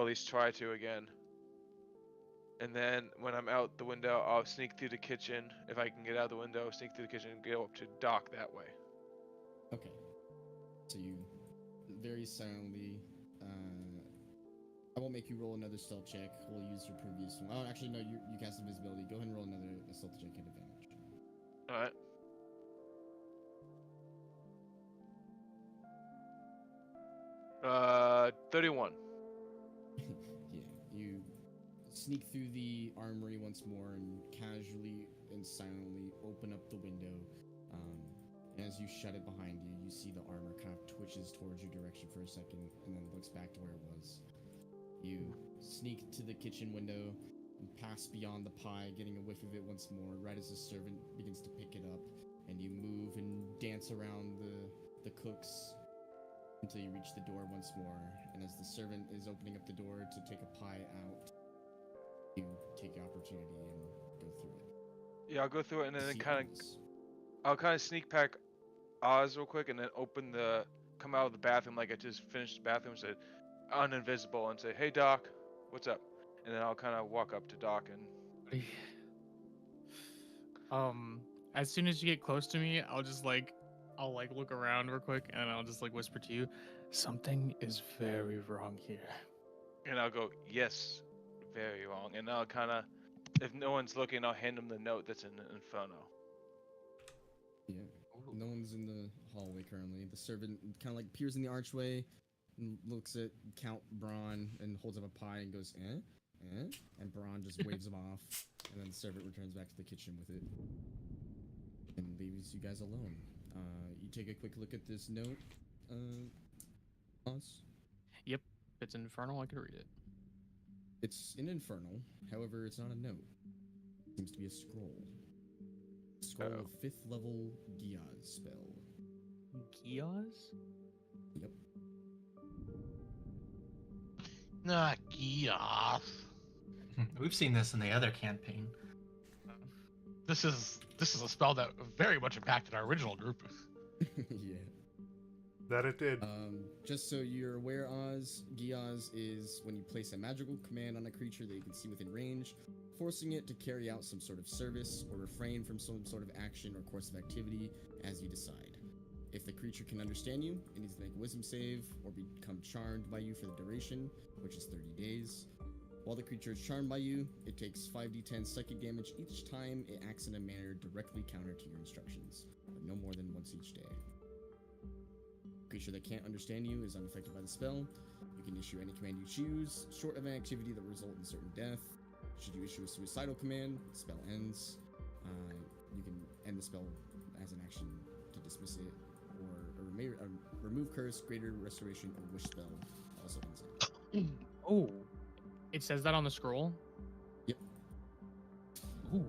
least try to again. And then when I'm out the window, I'll sneak through the kitchen. If I can get out the window, sneak through the kitchen and go up to Doc that way. Okay. So you very silently. I won't make you roll another stealth check. We'll use your previous one. Oh, actually, no. You cast invisibility. Go ahead and roll another stealth check at advantage. All right. 31. Yeah, you sneak through the armory once more and casually and silently open up the window. And as you shut it behind you, you see the armor kind of twitches towards your direction for a second and then looks back to where it was. You sneak to the kitchen window and pass beyond the pie, getting a whiff of it once more, right as the servant begins to pick it up, and you move and dance around the cooks until you reach the door once more. And as the servant is opening up the door to take a pie out, you take the opportunity and go through it. Yeah, I'll go through it and then I'll kind of sneak back Oz real quick and then come out of the bathroom like I just finished the bathroom, said uninvisible, and say, "Hey Doc, what's up?" And then I'll kind of walk up to Doc and as soon as you get close to me, I'll look around real quick and I'll just whisper to you, something is very wrong here. And I'll go, "Yes, very wrong." And I'll kind of, if no one's looking, I'll hand him the note that's in the Inferno. Yeah. No one's in the hallway currently. The servant kind of like peers in the archway and looks at Count Braun and holds up a pie and goes, eh? And Braun just waves him off. And then the servant returns back to the kitchen with it and leaves you guys alone. You take a quick look at this note, Oz? Yep. If it's infernal, I could read it. It's in Infernal. However, it's not a note. It seems to be a scroll. Scroll of 5th level Giaz spell. Giaz? Yep. Not Giaz. We've seen this in the other campaign. This is a spell that very much impacted our original group. Yeah. That it did. Just so you're aware, Oz, Giaz is when you place a magical command on a creature that you can see within range, forcing it to carry out some sort of service or refrain from some sort of action or course of activity as you decide. If the creature can understand you, it needs to make a wisdom save or become charmed by you for the duration, which is 30 days. While the creature is charmed by you, it takes 5d10 psychic damage each time it acts in a manner directly counter to your instructions, but no more than once each day. Creature that can't understand you is unaffected by the spell. You can issue any command you choose, short of an activity that will result in certain death. Should you issue a suicidal command, the spell ends. You can end the spell as an action to dismiss it, or remove curse, greater restoration, or wish spell also ends it. Oh, it says that on the scroll? Yep. Ooh.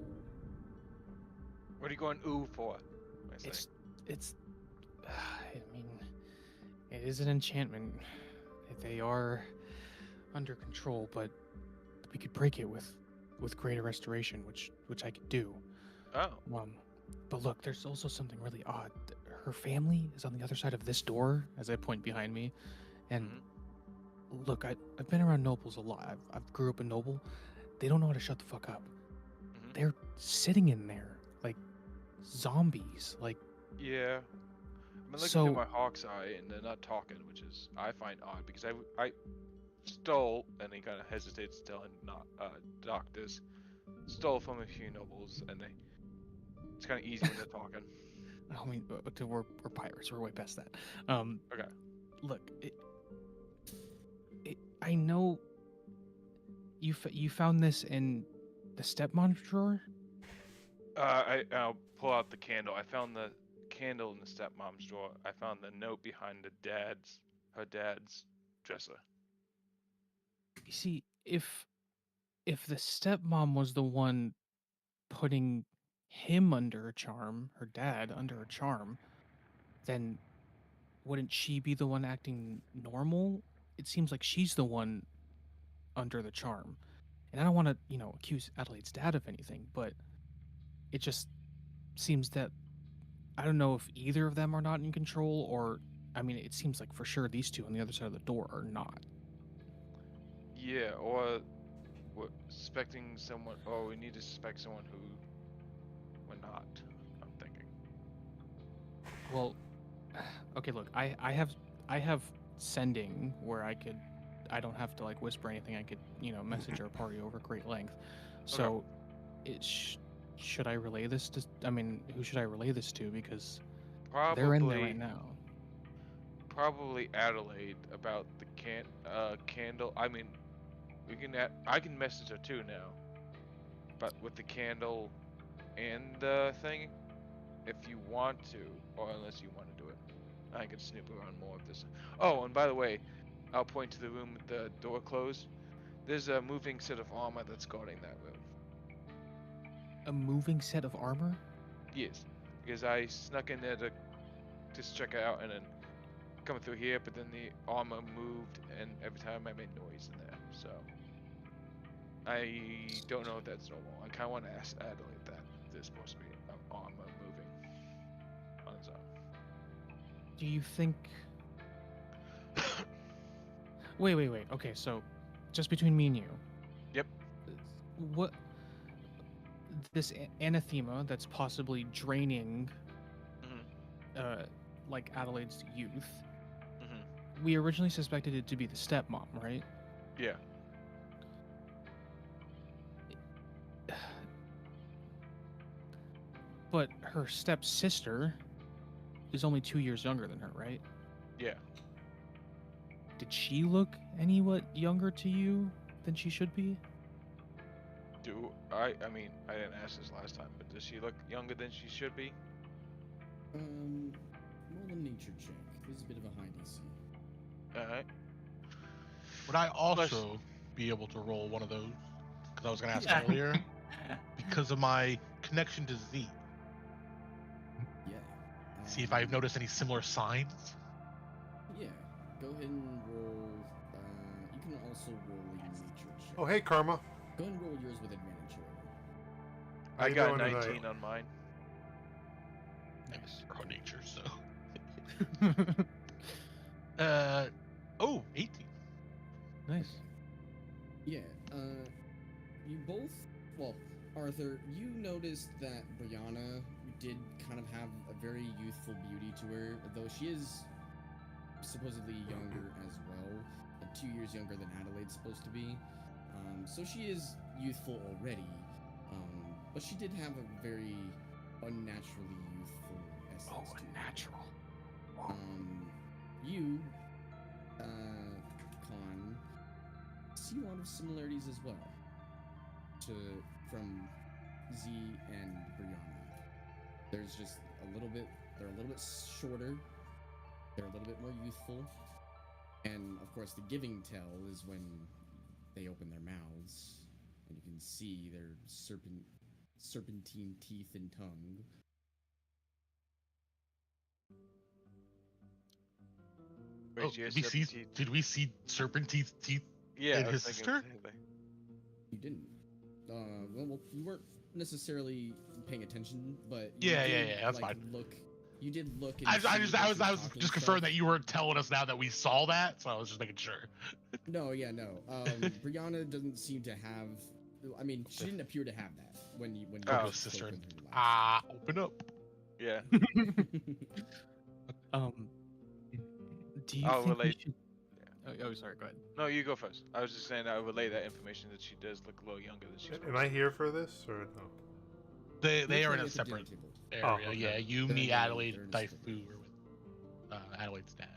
What are you going ooh for? It's I mean, it is an enchantment. They are under control, but we could break it with greater restoration, which I could do. Oh. But look, there's also something really odd. Her family is on the other side of this door, as I point behind me, and look, I've been around nobles a lot. I've grew up a noble. They don't know how to shut the fuck up. Mm-hmm. They're sitting in there like zombies. Like, yeah. I'm looking through my hawk's eye and they're not talking, which is I find odd because I stole, and he kind of hesitates still, and not Doc this, stole from a few nobles, and it's kind of easy when they're talking. I mean, we're pirates. We're way past that. Okay. Look, I know you found this in the stepmom's drawer. I'll pull out the candle. I found the candle in the stepmom's drawer. I found the note behind her dad's dresser. You see, if the stepmom was the one putting him under a charm, her dad under a charm, then wouldn't she be the one acting normal? It seems like she's the one under the charm. And I don't want to, accuse Adelaide's dad of anything, but it just seems that I don't know if either of them are not in control, or, I mean, it seems like for sure these two on the other side of the door are not. Yeah, or we're suspecting someone. Oh, we need to suspect someone who we're not. I'm thinking. Well, okay, look, I have sending where I don't have to like whisper anything. I could, message our party over great length. So, should I relay this to? I mean, who should I relay this to? Because they're in there right now. Probably Adelaide about the candle. I mean, I can message her too now, but with the candle and the thing, if you want to, or unless you want to do it, I can snoop around more of this. Oh, and by the way, I'll point to the room with the door closed. There's a moving set of armor that's guarding that room. A moving set of armor? Yes, because I snuck in there to just check it out and then coming through here, but then the armor moved, and every time I made noise in there, so I don't know if that's normal. I kind of want to ask Adelaide that there's supposed to be an armor moving on its own. Do you think? Wait. Okay, so just between me and you. Yep. What? This anathema that's possibly draining, like Adelaide's youth. We originally suspected it to be the stepmom, right? Yeah. But her stepsister is only 2 years younger than her, right? Yeah. Did she look anywhat younger to you than she should be? I mean, I didn't ask this last time, but does she look younger than she should be? Roll a nature check. This is a bit of a high DC. Alright. Would I also be able to roll one of those? Because I was going to ask earlier. Because of my connection to Z. Yeah. See if I've noticed any similar signs. Yeah. Go ahead and roll. You can also roll a nature check. Oh, hey, Karma. Go ahead and roll yours with advantage. How I you got doing 19 tonight? on mine. Nice. Pro nature, so. 18. Nice. Yeah. You both. Well, Arthur, you noticed that Brianna did kind of have a very youthful beauty to her, though she is supposedly younger as well, 2 years younger than Adelaide's supposed to be. So she is youthful already, but she did have a very unnaturally youthful essence to her. Unnatural. You, Khan, see a lot of similarities as well from Z and Brianna. There's just they're a little bit shorter, they're a little bit more youthful, and of course the giving tell is when they open their mouths and you can see their serpentine teeth and tongue. Wait, did we see serpentine teeth yeah, in I was his thinking sister? the same thing. You didn't. Well, you weren't necessarily paying attention, but Yeah, that's like, fine. You did look. And I see was as you were just talking confirming stuff. that you were telling us now that we saw that, so I was just making sure. No. Brianna doesn't seem to have. I mean, she didn't appear to have that when you Oh, first sister. spoke with her last. Open up. Yeah. Do you I'll think we relate- should... Oh, sorry. Go ahead. No, you go first. I was just saying I would relay that information that she does look a little younger than she's. Am I here for this or no? They Looks are like in a it's dinner separate table. area. Oh, okay. Yeah, you, They're me, in a- Adelaide, they're in a Daifu separate- were with Adelaide's dad.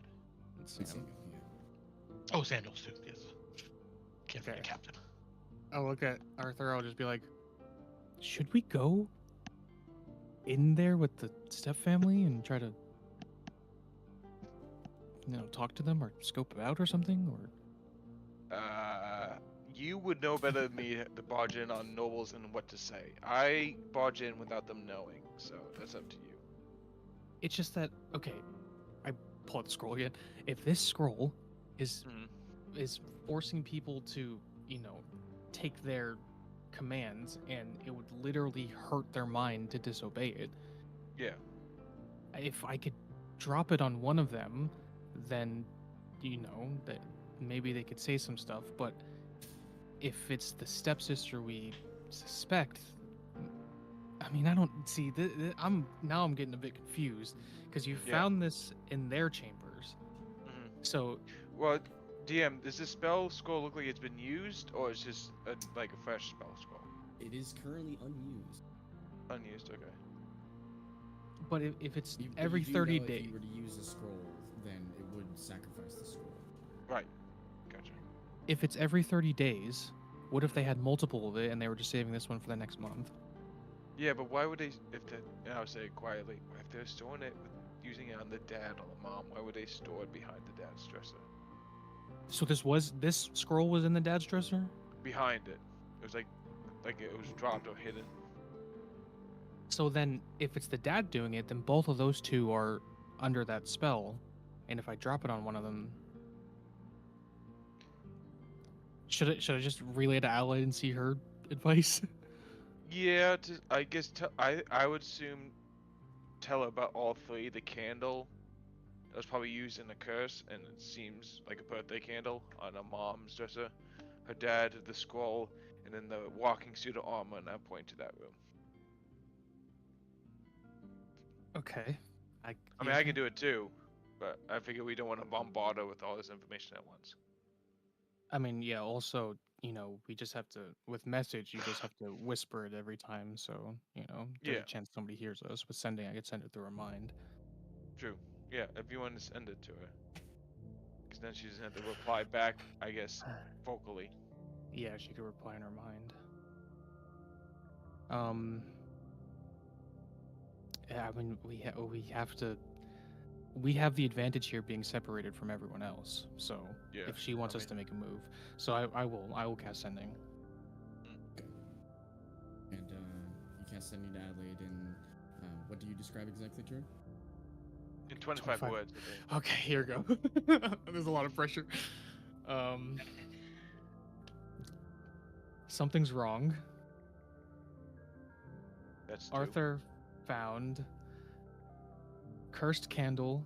Let's And see. Samuel, yeah. Oh, Samuel's too. Yes. Can't forget Okay. Captain. I'll look at Arthur. I'll just be like, should we go in there with the step family and try to, talk to them or scope it out or something? Or You would know better than me to barge in on nobles and what to say. I barge in without them knowing, so that's up to you. it's just that, okay, I pull out the scroll again. If this scroll is forcing people to, take their commands and it would literally hurt their mind to disobey it. Yeah. If I could drop it on one of them, then that maybe they could say some stuff, but if it's the stepsister we suspect, I mean, I don't see. I'm getting a bit confused because you Yeah. found this in their chambers. Mhm. So Well, DM, does this spell scroll look like it's been used, or it's just like a fresh spell scroll? It is currently unused. Unused, okay. but if it's But every you do 30 know days, if you were to use a scroll, then it would sacrifice the scroll. Right. Gotcha. if it's every 30 days, what if they had multiple of it and they were just saving this one for the next month? Yeah, but why would they, if they, and I'll say it quietly, if they're storing it, using it on the dad or the mom, why would they store it behind the dad's dresser? So this scroll was in the dad's dresser? Behind it. It was like it was dropped or hidden. So then if it's the dad doing it, then both of those two are under that spell. And if I drop it on one of them, should I just relay to Adelaide and see her advice? Yeah, I guess I would assume tell her about all three. The candle that was probably used in the curse, and it seems like a birthday candle on a mom's dresser. Her dad, the scroll, and then the walking suit of armor, and I point to that room. Okay. I mean, I can do it too, but I figure we don't want to bombard her with all this information at once. I mean, yeah, also, we just have to, with message, you just have to whisper it every time. So, there's Yeah. a chance somebody hears us. With sending, I could send it through her mind. True. Yeah, if you want to send it to her. Because then she doesn't have to reply back, I guess, vocally. Yeah, she could reply in her mind. Yeah, I mean, we have the advantage here being separated from everyone else. So Yeah. if she wants us to make a move, so I will cast sending. Okay. And you cast sending to Adelaide, and what do you describe exactly to her? In 25 words, I think. Okay, here we go. There's a lot of pressure. Something's wrong. That's two. Arthur found cursed candle,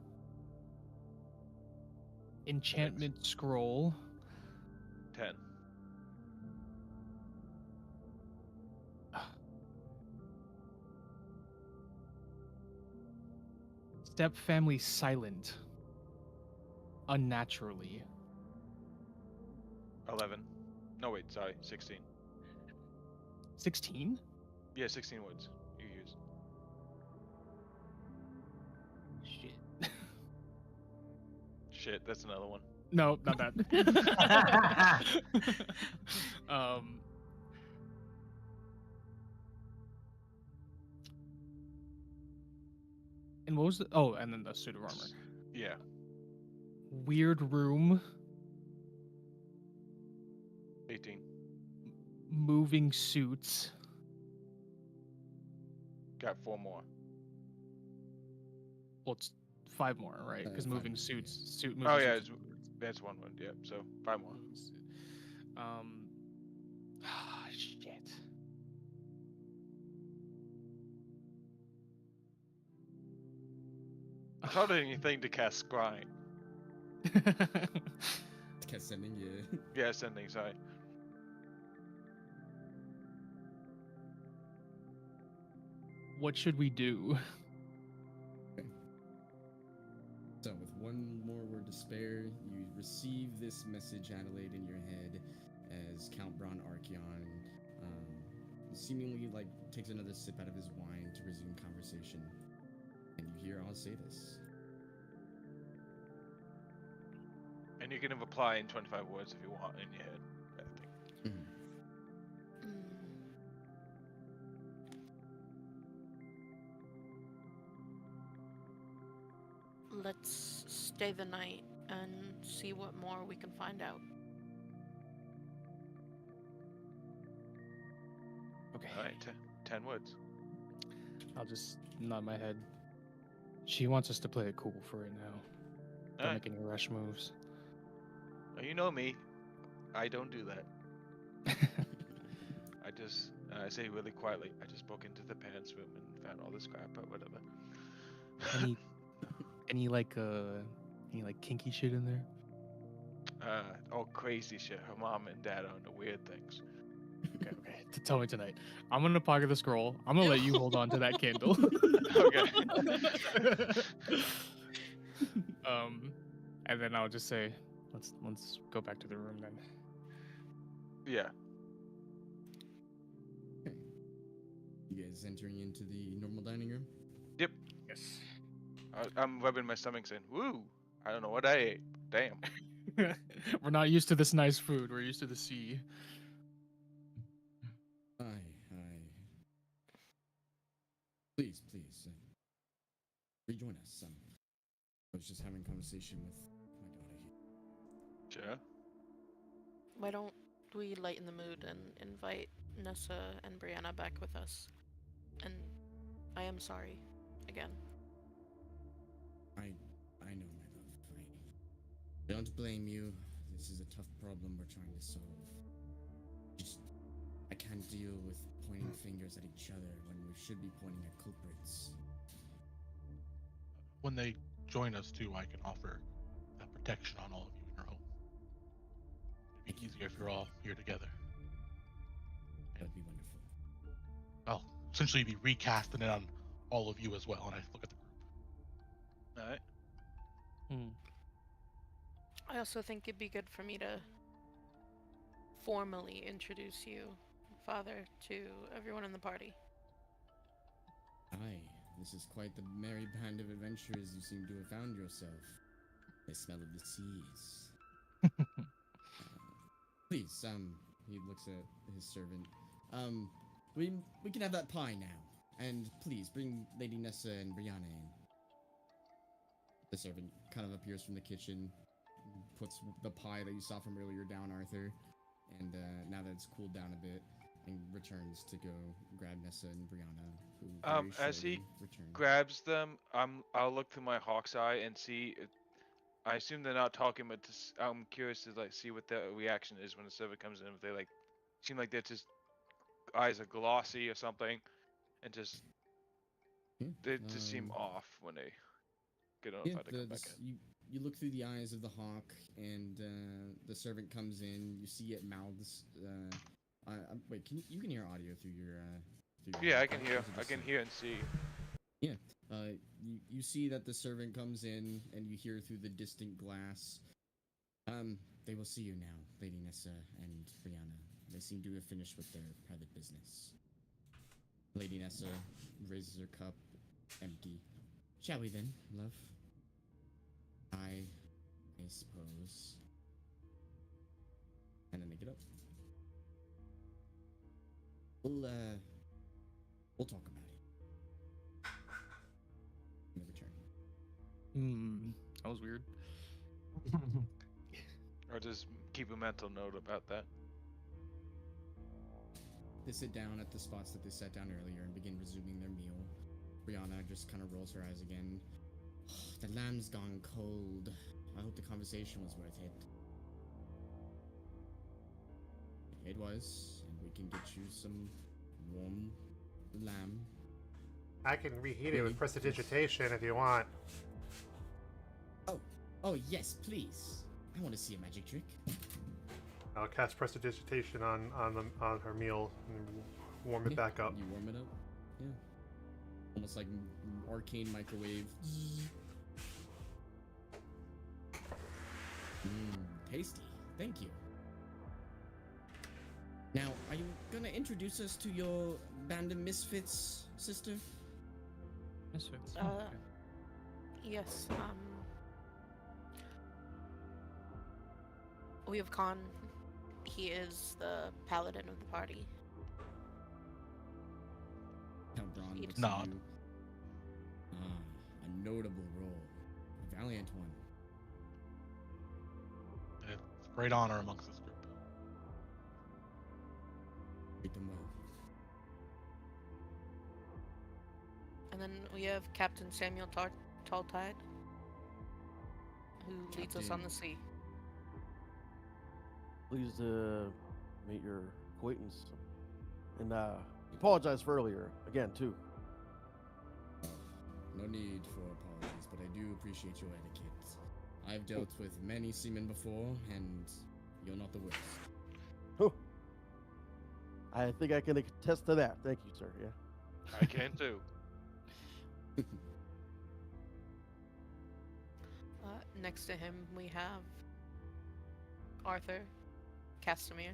enchantment scroll, 10. step family silent, unnaturally. 11. No, wait, sorry, 16. 16? Yeah, 16 words you used. Shit. Shit, that's another one. No, not that. And what was the? Oh, and then the suit of armor. Yeah. Weird room. 18. Moving suits. Got 4 more. Well, it's 5 more, right? Because 5 moving more, suits, yeah. suit moving. Oh yeah, suits. that's one word. Yeah, so 5 more. Shit. I thought of anything to cast scrying. Cast sending, yeah. Yeah, sending. Sorry. What should we do? So, with one more word to spare, you receive this message, Adelaide, in your head as Count Bron Archeon seemingly takes another sip out of his wine to resume conversation. And you hear Oz say this. And you can reply in 25 words if you want in your head. I think. Let's stay the night and see what more we can find out. Okay. All right, 10 words. I'll just nod my head. She wants us to play it cool for right now. Don't Alright. make any rush moves. You know me. I don't do that. I just, I say really quietly, I just broke into the parents' room and found all this crap, but whatever. any any kinky shit in there? all crazy shit. Her mom and dad are into weird things. Okay, okay. Tell me tonight. I'm gonna pocket the scroll. I'm gonna let you hold on to that candle. Okay. And then I'll just say, let's go back to the room then. Yeah. Okay. You guys entering into the normal dining room? Yep. Yes. I'm rubbing my stomach saying, "Woo! I don't know what I ate. Damn." We're not used to this nice food. We're used to the sea. Aye. Please, rejoin us. I was just having a conversation with my daughter here. Sure. Why don't we lighten the mood and invite Nessa and Brianna back with us? And I am sorry again. I know, my love. I don't blame you. This is a tough problem we're trying to solve. Just, I can't deal with pointing fingers at each other when we should be pointing at culprits. When they join us too, I can offer that protection on all of you in your home. It'd be easier if you're all here together. That'd be wonderful. Well, essentially be recasting it on all of you as well, and I look at the group. All right. I also think it'd be good for me to formally introduce you, Father, to everyone in the party. Aye, this is quite the merry band of adventurers you seem to have found yourself. The smell of the seas. Please, he looks at his servant. We can have that pie now. And please, bring Lady Nessa and Brianna in. The servant kind of appears from the kitchen, puts the pie that you saw from earlier down, Arthur, and now that it's cooled down a bit, and returns to go grab Nessa and Brianna, who very As he shortly return. grabs them, I'll look through my hawk's eye and see. I assume they're not talking, but I'm curious to see what their reaction is when the servant comes in. If they seem like they're just eyes are glossy or something, and just they just seem off when they get notified to come back in. You look through the eyes of the hawk, and the servant comes in. You see it mouths. Wait, you can hear audio through your? Yeah, I can hear. I can hear and see. Yeah. You see that the servant comes in, and you hear through the distant glass. They will see you now, Lady Nessa and Brianna. They seem to have finished with their private business. Lady Nessa raises her cup, empty. Shall we then, love? I suppose. And then they get up. We'll talk about it. In return. That was weird. Or just keep a mental note about that. They sit down at the spots that they sat down earlier and begin resuming their meal. Brianna just kind of rolls her eyes again. The lamb's gone cold. I hope the conversation was worth it. It was, and we can get you some warm lamb. I can reheat it with prestidigitation if you want. Oh yes, please. I want to see a magic trick. I'll cast prestidigitation on her meal and warm it back up. You warm it up? Yeah. Almost like arcane microwave. Tasty. Thank you. Now, are you gonna introduce us to your band of misfits, sister? Misfits. Yes, we have Khan. He is the paladin of the party. Count Braun looks Nod. at you. A notable role. A valiant one. It's a great honor amongst this group. Treat them well. And then we have Captain Samuel Talltide, who leads us on the sea. Pleased to meet your acquaintance. And apologize for earlier, again, too. No need for apologies, but I do appreciate your etiquette. I've dealt with many seamen before, and you're not the worst. Oh, I think I can attest to that. Thank you, sir. Yeah. I can too. Next to him, we have Arthur Castamere.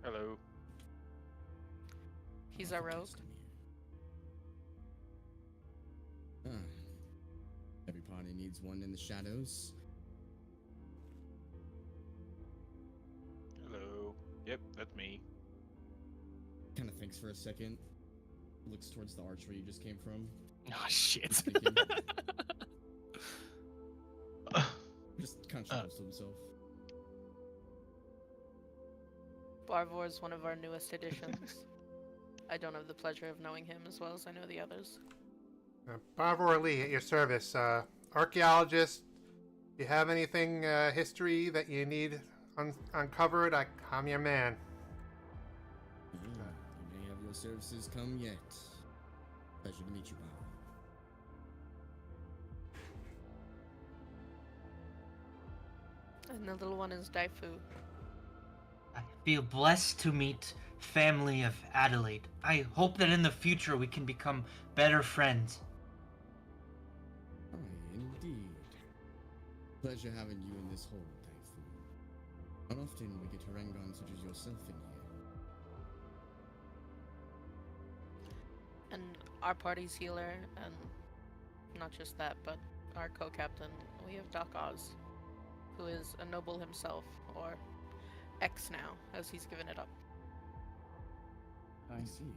Hello. He's our rogue. Every party needs one in the shadows. Hello. Yep, that's me. Kind of thinks for a second. Looks towards the arch where you just came from. Oh shit. Thinking. Just kind of chuckles to himself. Barvor is one of our newest additions. I don't have the pleasure of knowing him as well as I know the others. Barvor Lee, at your service. Archaeologist, you have anything history that you need uncovered? I'm your man. You may have your services come yet. Pleasure to meet you, Bob. And the little one is Daifu. I feel blessed to meet family of Adelaide. I hope that in the future we can become better friends. Aye, indeed. Pleasure having you in this hole, Daifu. Not often we get Harangon such as yourself in here. And our party's healer, and not just that, but our co-captain. We have Doc Oz, who is a noble himself, or X now, as he's given it up. I see.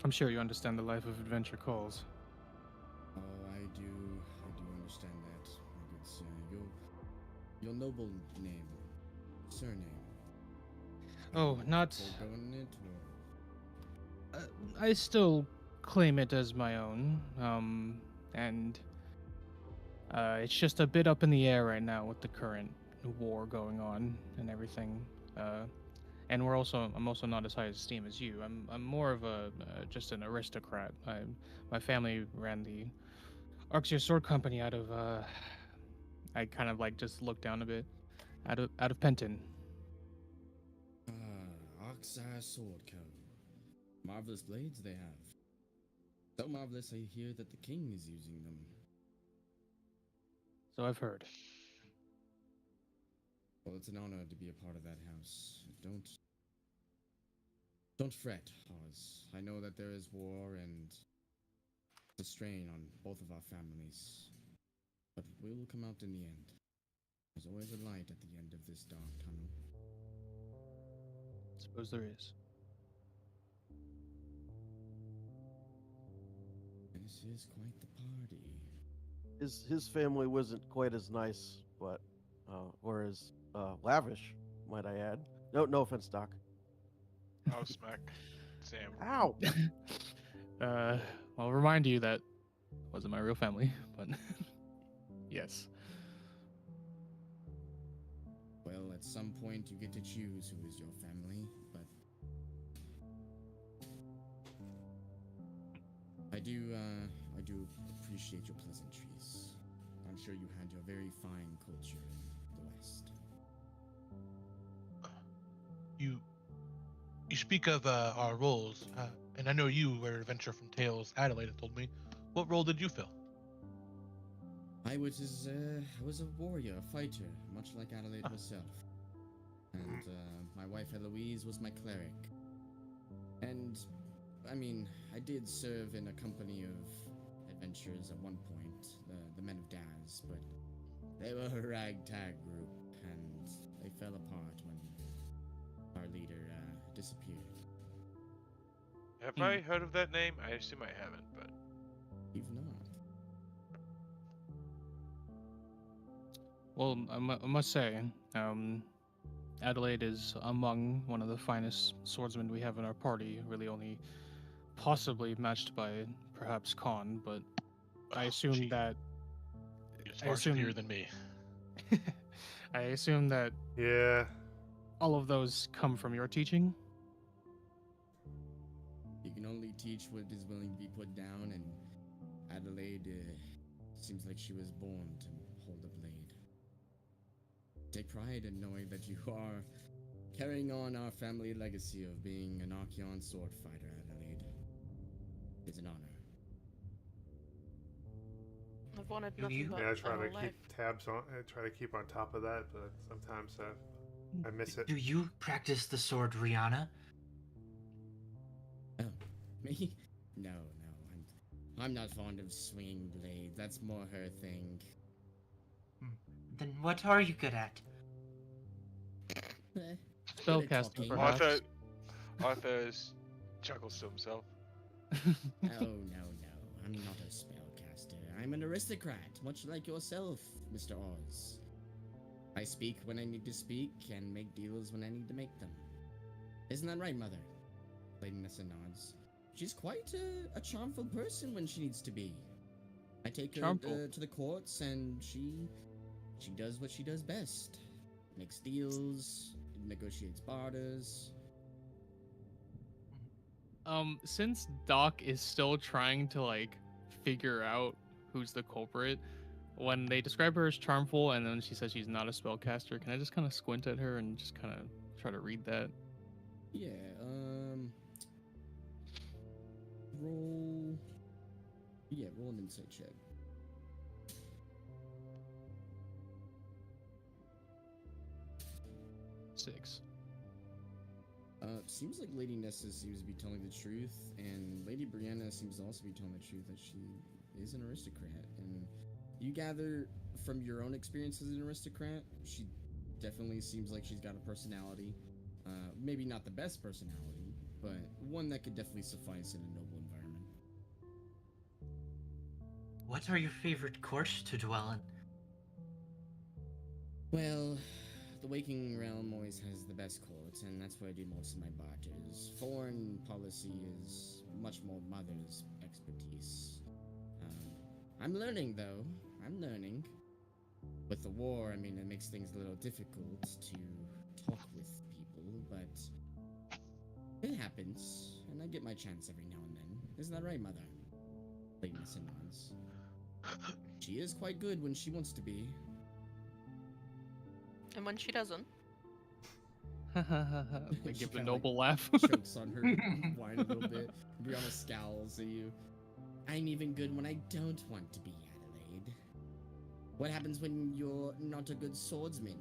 I'm sure you understand the life of adventure calls. Oh, I do understand that, my good sir. Your noble name, surname. Oh, not. Foregoing it, or... I still claim it as my own. And it's just a bit up in the air right now with the current war going on and everything. And I'm also not as high esteem as you. I'm more of just an aristocrat. My family ran the Arxia Sword Company out of I kind of like just looked down a bit out of Penton. Arxia Sword Co. Marvelous blades they have. So marvelous I hear that the king is using them. So I've heard. Well, it's an honor to be a part of that house. Don't fret, Oz. I know that there is war and the strain on both of our families. But we will come out in the end. There's always a light at the end of this dark tunnel. Suppose there is. This is quite the party. His family wasn't quite as nice, but or as lavish, might I add. No offense, Doc. I'll smack Sam. Ow! I'll remind you that wasn't my real family, but yes. Well, at some point you get to choose who is your family, but I do appreciate your pleasantries. I'm sure you had your very fine culture in the West. You speak of our roles, and I know you were Adventure from Tales. Adelaide told me. What role did you fill? I was a warrior, a fighter, much like Adelaide herself. And my wife Eloise was my cleric. And I mean, I did serve in a company of adventurers at one point, the Men of Daz, but they were a ragtag group, and they fell apart when our leader disappeared. Have I heard of that name? I assume I haven't, but You've not. Well, I must say, Adelaide is among one of the finest swordsmen we have in our party. Really, only possibly matched by perhaps Khan, but I assume that. It's harsher than me. I assume that Yeah. all of those come from your teaching. You can only teach what is willing to be put down, and Adelaide seems like she was born to take pride in knowing that you are carrying on our family legacy of being an Archeon sword fighter, Adelaide. It's an honor. I've wanted Do nothing you? but Yeah, I try my to whole keep life. tabs on. I try to keep on top of that, but sometimes I miss it. Do you practice the sword, Rihanna? Oh, me? No, I'm not fond of swinging blades. That's more her thing. Then what are you good at? Good at Spellcasting, talking. perhaps. Arthur chuckles to himself. No, I'm not a spellcaster. I'm an aristocrat, much like yourself, Mr. Oz. I speak when I need to speak and make deals when I need to make them. Isn't that right, Mother? Lady Nessa nods. She's quite a charmful person when she needs to be. I take her Charmful. to the courts and she does what she does best. Makes deals, negotiates barters. Since Doc is still trying to like figure out who's the culprit, when they describe her as charmful and then she says she's not a spellcaster, can I just kind of squint at her and just kind of try to read that? Yeah, roll an insight check. Six. Seems like Lady Nessa seems to be telling the truth, and Lady Brianna seems to also be telling the truth that she is an aristocrat. And you gather from your own experience as an aristocrat, she definitely seems like she's got a personality. Maybe not the best personality, but one that could definitely suffice in a noble environment. What are your favorite courts to dwell in? Well, the Waking Realm always has the best courts, and that's where I do most of my barters. Foreign policy is much more Mother's expertise. I'm learning, though. I'm learning. With the war, I mean, it makes things a little difficult to talk with people, but it happens, and I get my chance every now and then. Isn't that right, Mother? Lady Nessa nods. She is quite good when she wants to be. And when she doesn't, I She give a kinda, noble laugh. chokes on her wine a little bit. Brianna scowls at you. I'm even good when I don't want to be, Adelaide. What happens when you're not a good swordsman?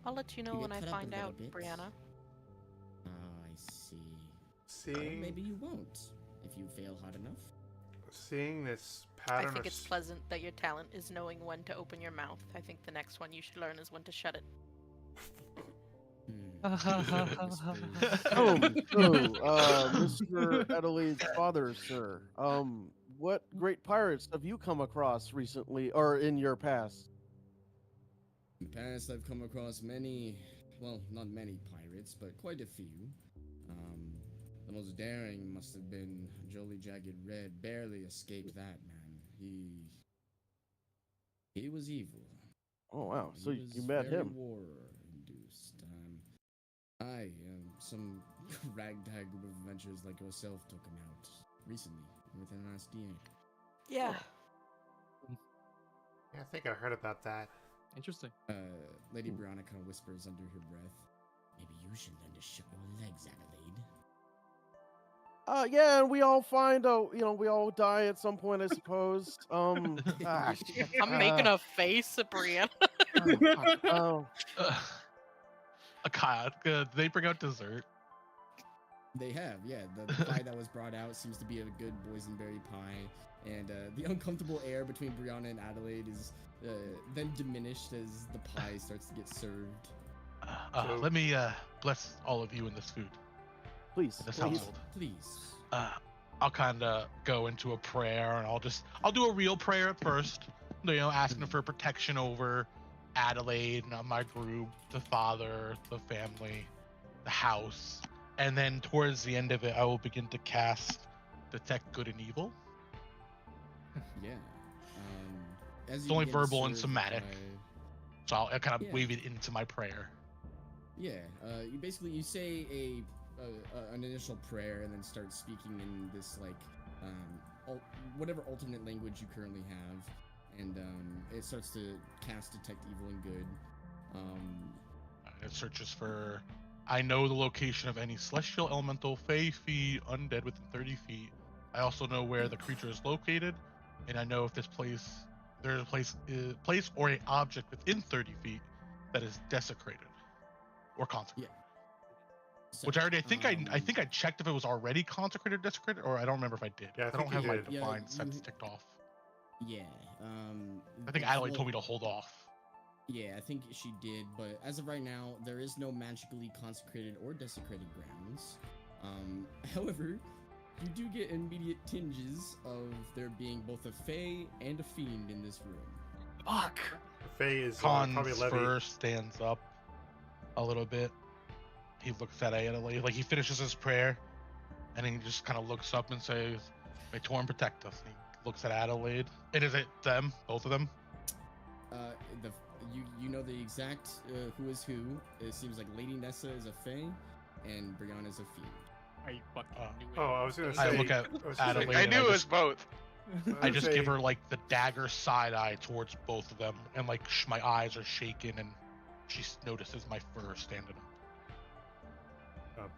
I'll let you know You when get I cut up a find little out, bit. Brianna. Ah, I see. Seeing Maybe you won't, if you fail hard enough. seeing this I pattern think of it's pleasant that your talent is knowing when to open your mouth. I think the next one you should learn is when to shut it. So, Mr. Adelaide's father, sir, what great pirates have you come across recently, or in your past? In the past, I've come across many, well, not many pirates, but quite a few. The most daring must have been Jolly Jagged Red. Barely escaped that, man. He was evil. Oh wow, so He you was met very him? war-induced. Some ragtag group of adventurers like yourself took him out recently, within the last year. Yeah. yeah, I think I heard about that. Interesting. Lady Brianna kind of whispers under her breath, "Maybe you should learn to shut your legs, Adelaide." Yeah, and we all find we all die at some point, I suppose. I'm making a face at Brianna. Oh, God, did they bring out dessert? They have, yeah. The pie that was brought out seems to be a good boysenberry pie, and the uncomfortable air between Brianna and Adelaide is then diminished as the pie starts to get served. Let me bless all of you in this food, please, in this please. household. Please. I'll kind of go into a prayer, and I'll do a real prayer at first, asking for protection over Adelaide, my group, the father, the family, the house, and then towards the end of it, I will begin to cast Detect Good and Evil. Yeah. It's only verbal and somatic, so I'll kind of weave it into my prayer. Yeah. You say an initial prayer and then start speaking in this whatever alternate language you currently have, and it starts to cast Detect Evil and Good. It searches for. I know the location of any celestial, elemental, fey, fiend, undead within 30 feet. I also know where the creature is located, and I know if there's a place or an object within 30 feet that is desecrated or consecrated. Yeah. So, Which I think I checked if it was already consecrated or desecrated, or I don't remember if I did. Yeah, I I think don't have you my did. Yeah, divine you- sense ticked off. Yeah. I think Adelaide told me to hold off. Yeah, I think she did, but as of right now, there is no magically consecrated or desecrated grounds. However, you do get immediate tinges of there being both a fae and a fiend in this room. Fuck. Faye is Hans probably Levy. first stands up a little bit. He looks at Adelaide, like he finishes his prayer, and he just kind of looks up and says, "May Torn protect us." And he looks at Adelaide. And is it them, both of them? You know the exact who is who. It seems like Lady Nessa is a fae, and Brianna is a fiend. I fucking knew it. Oh, I was gonna say. I look at was gonna say- Adelaide. I and knew it was just- both. I just say- give her like the dagger side eye towards both of them, and like my eyes are shaking, and she notices my fur standing up.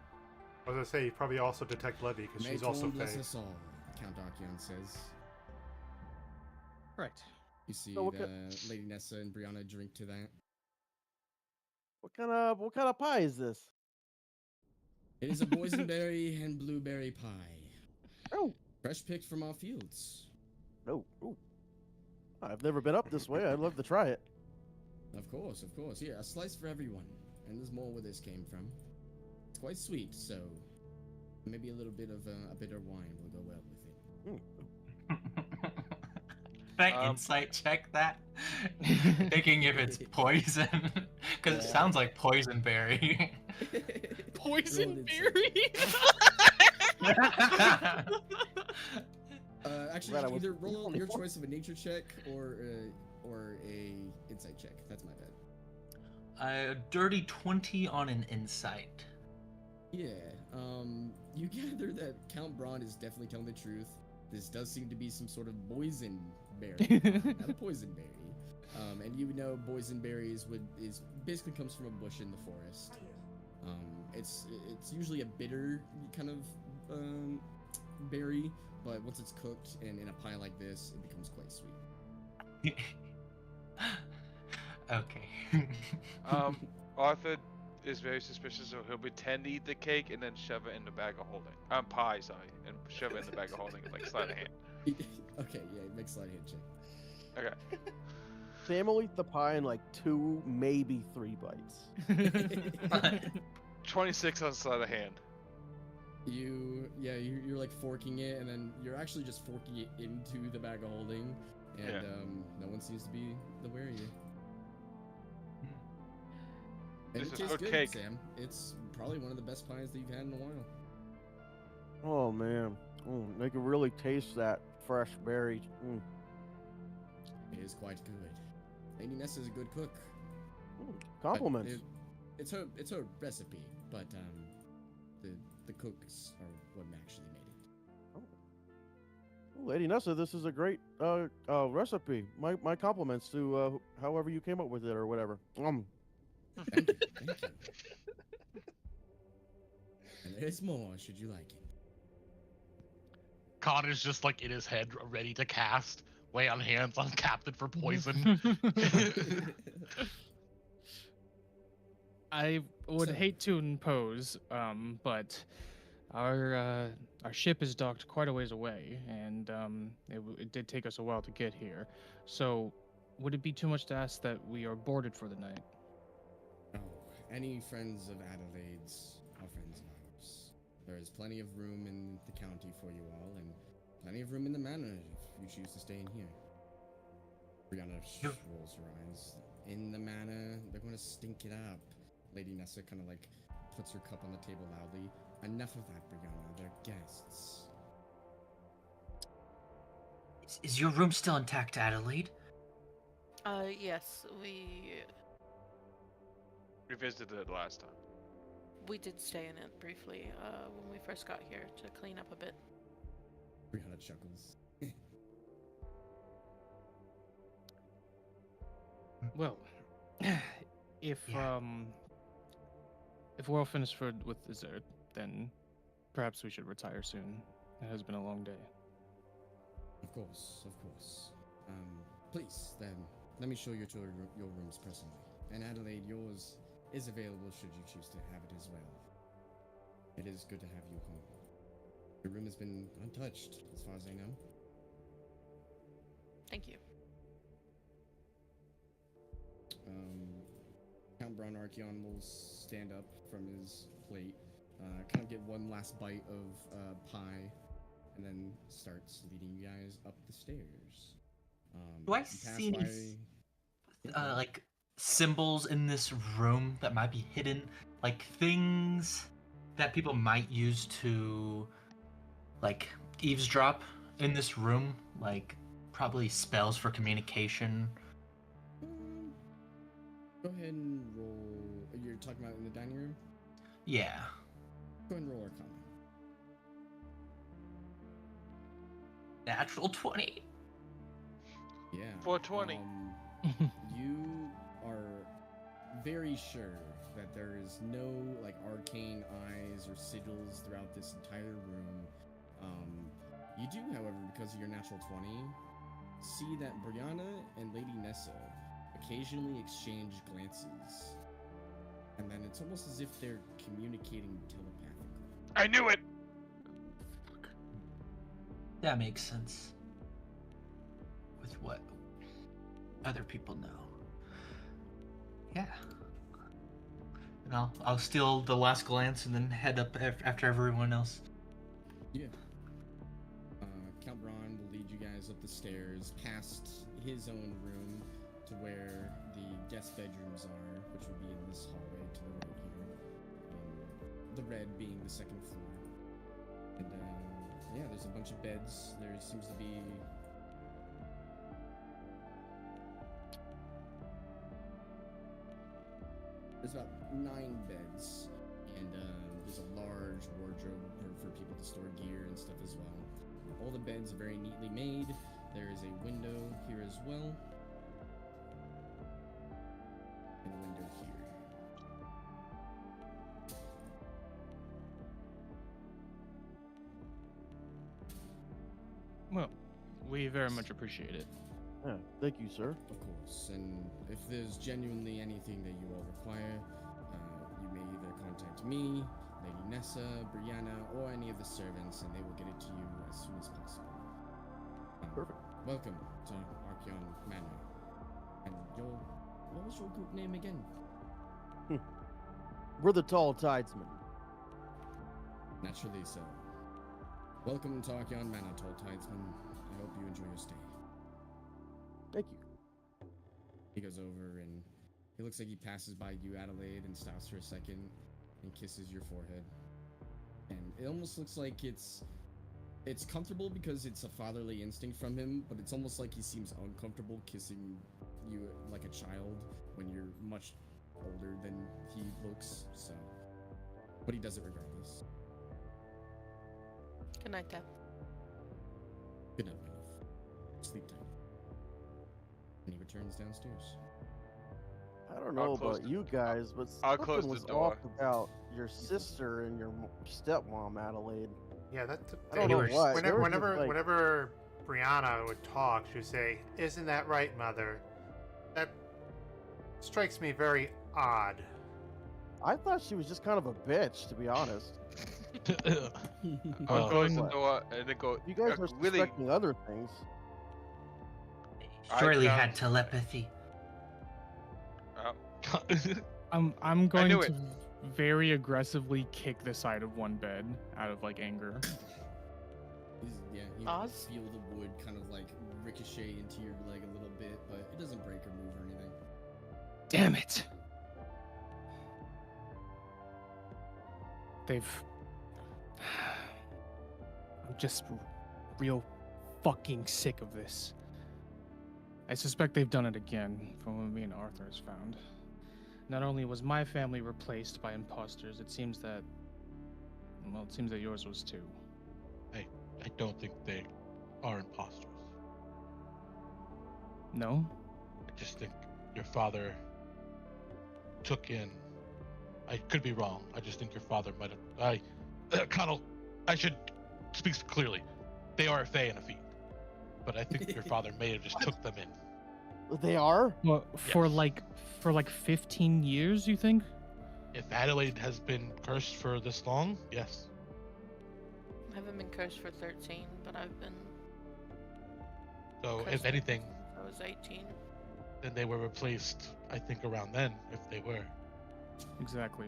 I was gonna say you probably also detect Levy because May she's also Torn bless Faye. us all, Count Archeon says. Right. You see So what Lady Nessa and Brianna drink to that. What kind of pie is this? It is a boysenberry and blueberry pie. Oh, Fresh picked from our fields. no. Oh. I've never been up this way. I'd love to try it. Of course. Here, a slice for everyone. And there's more where this came from. It's quite sweet, so maybe a little bit of a bitter wine will go well with it. Can I insight check that? Thinking if it's poison. Because it Yeah. sounds like poison berry. Poison Rolled berry. Actually, Glad I you was- either roll only your four. choice of a nature check or a insight check. That's my bad. A dirty 20 on an insight. Yeah. You gather that Count Braun is definitely telling the truth. This does seem to be some sort of boysenberry, not a poisonberry. And you know boysenberries basically comes from a bush in the forest. It's usually a bitter kind of berry, but once it's cooked and in a pie like this, it becomes quite sweet. Okay. Arthur is very suspicious, so he'll pretend to eat the cake and then shove it in the bag of holding. Pie, sorry, and shove it in the bag of holding, like sleight of hand. Okay, yeah, make sleight of hand check. Okay. Sam will eat the pie in like 2, maybe 3 bites. 26 on sleight of hand. You're like forking it, and then you're actually just forking it into the bag of holding, and Yeah. no one seems to be the wary. And This it is tastes good good, cake. Sam. It's probably one of the best pies that you've had in a while. Oh man, they can really taste that fresh berry. It is quite good. Lady Nessa is a good cook. but Compliments. It's her recipe, but the cooks are what actually made it. Lady Nessa, this is a great recipe. My compliments to however you came up with it or whatever. Thank you. And there's more, should you like it. Connor's just like in his head, ready to cast, lay on hands on Captain for poison. I would So- hate to impose, but our ship is docked quite a ways away, and it did take us a while to get here. So, would it be too much to ask that we are boarded for the night? Oh, any friends of Adelaide's are friends of ours. There is plenty of room in the county for you all, and plenty of room in the manor if you choose to stay in here. Brianna rolls her eyes. In the manor, they're going to stink it up. Lady Nessa kind of like puts her cup on the table loudly. Enough of that, Brianna. They're guests. Is your room still intact, Adelaide? Yes, we Revisited it last time. did stay in it briefly, when we first got here to clean up a bit. Brianna chuckles. Well, If Yeah. if we're all finished with dessert, then perhaps we should retire soon. It has been a long day. Of course, of course. Please, then, let me show you to your rooms personally. And Adelaide, yours is available should you choose to have it as well. It is good to have you home. Your room has been untouched, as far as I know. Thank you. Count Braun Archeon will stand up from his plate, kind of get one last bite of pie, and then starts leading you guys up the stairs. Do I you pass see any by- Yeah, go ahead. like symbols in this room that might be hidden, like things that people might use to like eavesdrop in this room, like probably spells for communication. Go ahead and roll. You're talking about in the dining room? Yeah. Go ahead and roll Arcana. Natural 20. Yeah. 420. You are very sure that there is no like arcane eyes or sigils throughout this entire room. You do, however, because of your natural 20, see that Brianna and Lady Nessa occasionally exchange glances. And then it's almost as if they're communicating telepathically. I knew it. That makes sense. With what other people know. Yeah. And I'll steal the last glance and then head up after everyone else. Yeah. Count Braun will lead you guys up the stairs, past his own room, to where the guest bedrooms are, which would be in this hallway to the right here. The red being the second floor. And yeah, there's a bunch of beds. There seems to be there's about 9 beds, and there's a large wardrobe for people to store gear and stuff as well. All the beds are very neatly made. There is a window here as well, and a window here. Well, we very much appreciate it. Yeah, thank you, sir. Of course, and if there's genuinely anything that you all require, you may either contact me, Lady Nessa, Brianna, or any of the servants, and they will get it to you as soon as possible. Perfect. Welcome to Archeon Manor. And what was your group name again? We're the Talltidesmen. Naturally so. Welcome to Archeon Manor, Talltidesmen. I hope you enjoy your stay. Thank you. He goes over and he looks like he passes by you, Adelaide, and stops for a second and kisses your forehead. And it almost looks like it's comfortable because it's a fatherly instinct from him, but it's almost like he seems uncomfortable kissing you like a child when you're much older than he looks, so. But he does it regardless. Good night, Dad. Good night, my love. Sleep tight. And he returns downstairs. I don't know close about the- you guys, but I'll close something the was door. off about your sister and your stepmom, Adelaide. Yeah, that's. I don't know Anyways, what. They were just like- Whenever Brianna would talk, she would say, "Isn't that right, Mother?" That strikes me very odd. I thought she was just kind of a bitch, to be honest. I'll Well, close the what? door and then go. You guys are really? suspecting other things. Surely found- had telepathy. I'm going knew to it. very aggressively kick the side of one bed out of like anger. You Oz? feel the wood kind of like ricochet into your leg a little bit, but it doesn't break or move or anything. Damn it! I'm just real fucking sick of this. I suspect they've done it again from when me and Arthur is found. Not only was my family replaced by imposters, it seems that yours was too. I don't think they are imposters. No? I just think your father took in. I could be wrong. I just think your father might have. Connell, I should speak clearly. They are a fae and a fiend, but I think your father may have just took them in. They are? Well, for Yes. like 15 years, you think? If Adelaide has been cursed for this long, yes. I haven't been cursed for 13, but I've been So cursed if anything, since I was 18. then they were replaced. I think around then, if they were. Exactly.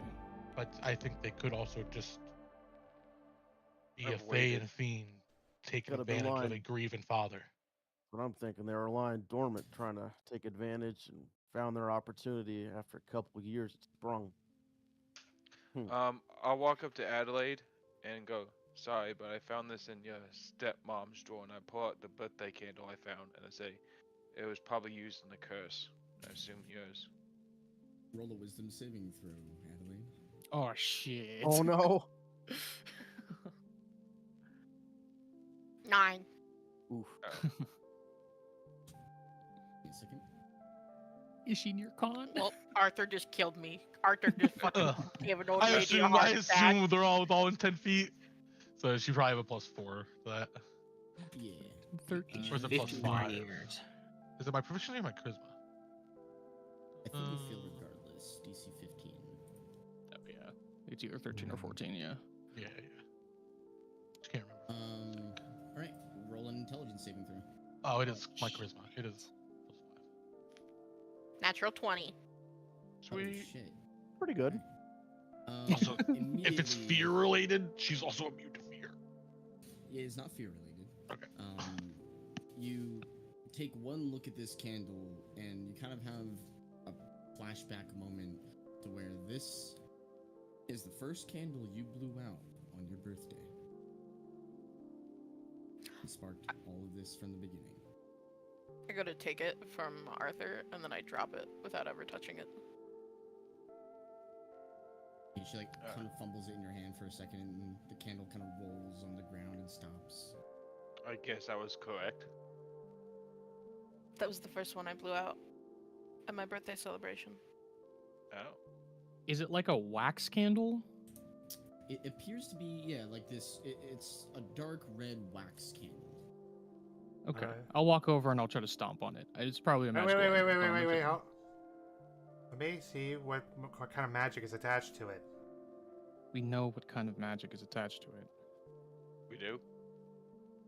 But I think they could also just be a Have fae waited. and a fiend, taking Could have been advantage of a lying. grieving father. What I'm thinking, they were lying dormant, trying to take advantage, and found their opportunity. After a couple of years, it sprung. I'll walk up to Adelaide and go, sorry, but I found this in your stepmom's drawer, and I pull out the birthday candle I found, and I say, it was probably used in the curse. I assume yours. Roll a wisdom saving throw, Adeline. Oh shit. Oh no! 9. Oof. Wait a second. Is she near con? Well, Arthur just killed me. Arthur just fucking gave an old I lady a assume heart attack. they're all in 10 feet. So she probably have a +4 for that. Yeah. 13. Or is it 15 +5? years. Is it my proficiency or my charisma? I think you fail regardless. DC 15. Oh yeah. It's either 13 or 14. Yeah. Yeah. Just can't remember. All right. Roll an intelligence saving throw. Oh, it is my charisma. It is Natural 20. +5. Holy Sweet. shit. Pretty good. Also, if it's immediately- fear related, she's also immune to fear. Yeah, it's not fear related. Okay. You take one look at this candle, and you kind of have a flashback moment to where this is the first candle you blew out on your birthday. It sparked all of this from the beginning. I go to take it from Arthur, and then I drop it without ever touching it. And she kind of fumbles it in your hand for a second, and the candle kind of rolls on the ground and stops. I guess I was correct. That was the first one I blew out at my birthday celebration. Oh. Is it like a wax candle? It appears to be, like this. It's a dark red wax candle. Okay. Alright. I'll walk over and I'll try to stomp on it. It's probably a Wait, magical item. wait. Let me see what kind of magic is attached to it. We know what kind of magic is attached to it. We do?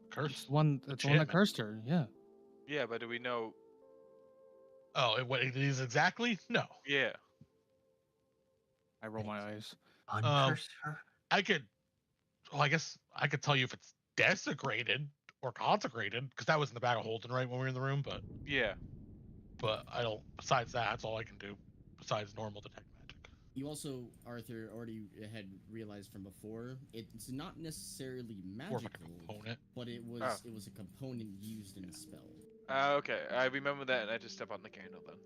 It's Curse. the one that Enchantment. cursed her. Yeah. Yeah, but do we know? Oh, what it is exactly? No. Yeah. I roll my eyes. Uncurse her? I could. Well, I guess I could tell you if it's desecrated or consecrated, because that was in the bag of holding right when we were in the room. Yeah. But I don't. Besides that, that's all I can do. Besides normal detect magic. You also, Arthur, already had realized from before, it's not necessarily Or if a magical, component. but it was Oh. it was a component used in the spell. Okay, I remember that, and I just step on the candle then.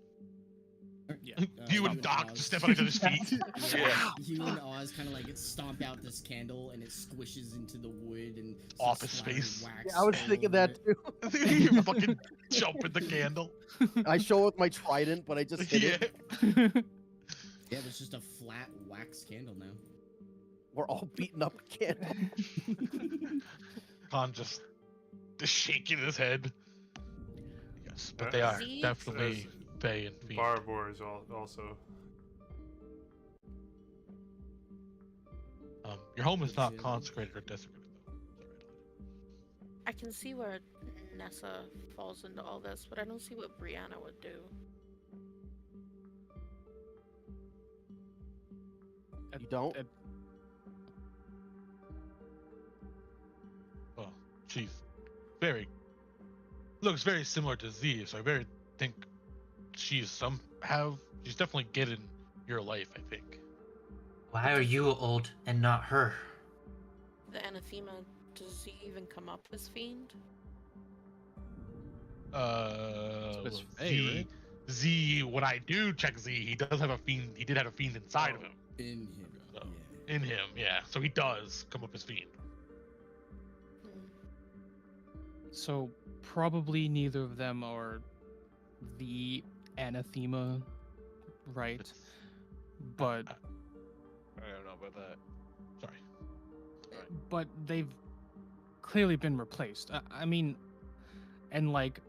Yeah, You and Doc just step on each other's feet. Yeah. You and Oz kind of like stomp out this candle, and it squishes into the wood and some Office splattered space. wax Yeah, I was all thinking over that it. too. You fucking jump in the candle. I show it with my trident, but I just hit Yeah. it. Yeah, there's just a flat wax candle now. We're all beating up a candle. Khan just shaking his head. Yes, but they are See? definitely Fae and Fiend. Barvor is also. Your home is not Yeah. consecrated or desecrated, though. I can see where Nessa falls into all this, but I don't see what Brianna would do. You don't? Well, she's looks very similar to Z, so I think she's definitely getting your life, I think. Why are you old and not her? The anathema, does he even come up as fiend? it's Well, Fae, Z, right? Z, when I do check Z, he does have a fiend. He did have a fiend inside of him. In him, So, yeah. In him, yeah. So he does come up as fiend. Hmm. So probably neither of them are the anathema, right? It's- but I don't know about that. Sorry. but they've clearly been replaced. I mean, and like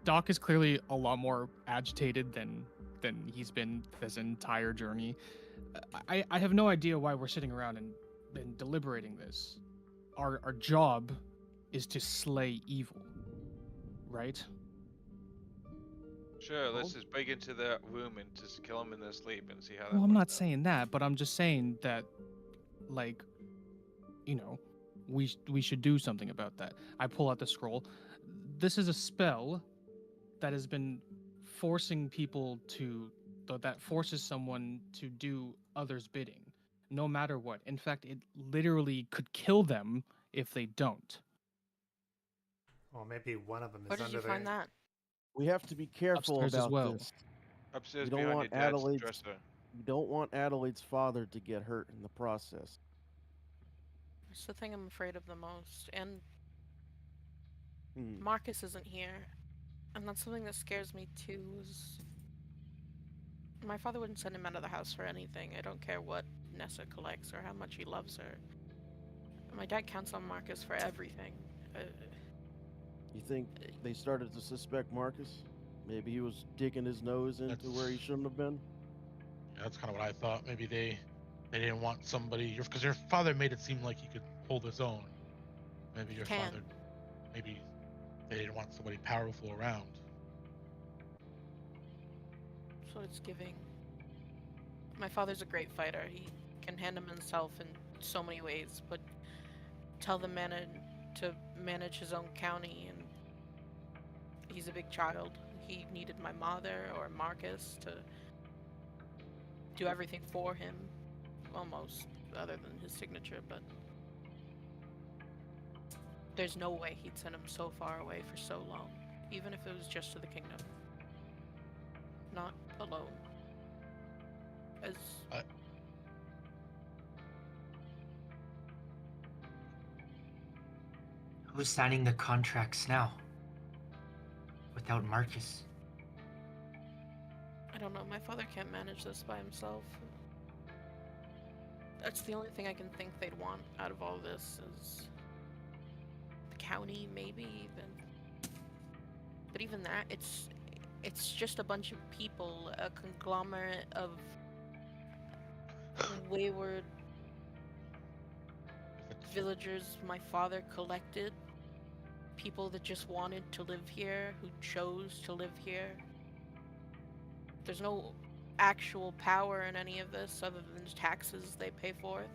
Doc is clearly a lot more agitated than he's been this entire journey. I have no idea why we're sitting around and deliberating this. Our job is to slay evil, right? Sure, let's Well- just break into that room and just kill them in their sleep and see how that Well, I'm not works out. saying that, but I'm just saying that, like, you know, we should do something about that. I pull out the scroll. This is a spell that has been forcing people to that forces someone to do others' bidding, no matter what. In fact, it literally could kill them if they don't. Well, maybe one of them Where is did under you find there. that? We have to be careful Upstairs as about well. this. Upstairs You don't behind your want dad's Adelaide's. dresser. You don't want Adelaide's father to get hurt in the process. It's the thing I'm afraid of the most. And Hmm. Marcus isn't here. And that's something that scares me too. My father wouldn't send him out of the house for anything. I don't care what Nessa collects or how much he loves her. My dad counts on Marcus for everything. You think they started to suspect Marcus? Maybe he was digging his nose into where he That's- shouldn't have been. Yeah, that's kind of what I thought. Maybe they didn't want somebody, because your father made it seem like he could hold his own. Maybe your can. father, maybe they didn't want somebody powerful around. That's what it's giving. My father's a great fighter. He can handle himself in so many ways, but tell the man to manage his own county, and he's a big child. He needed my mother or Marcus to do everything for him, almost, other than his signature, but there's no way he'd send him so far away for so long, even if it was just to the kingdom. Not alone. As Who's signing the contracts now? Without Marcus. I don't know, my father can't manage this by himself. That's the only thing I can think they'd want out of all this is the county, maybe even. But even that, it's just a bunch of people, a conglomerate of wayward If it's- villagers my father collected, people that just wanted to live here, who chose to live here. There's no actual power in any of this other than taxes they pay forth.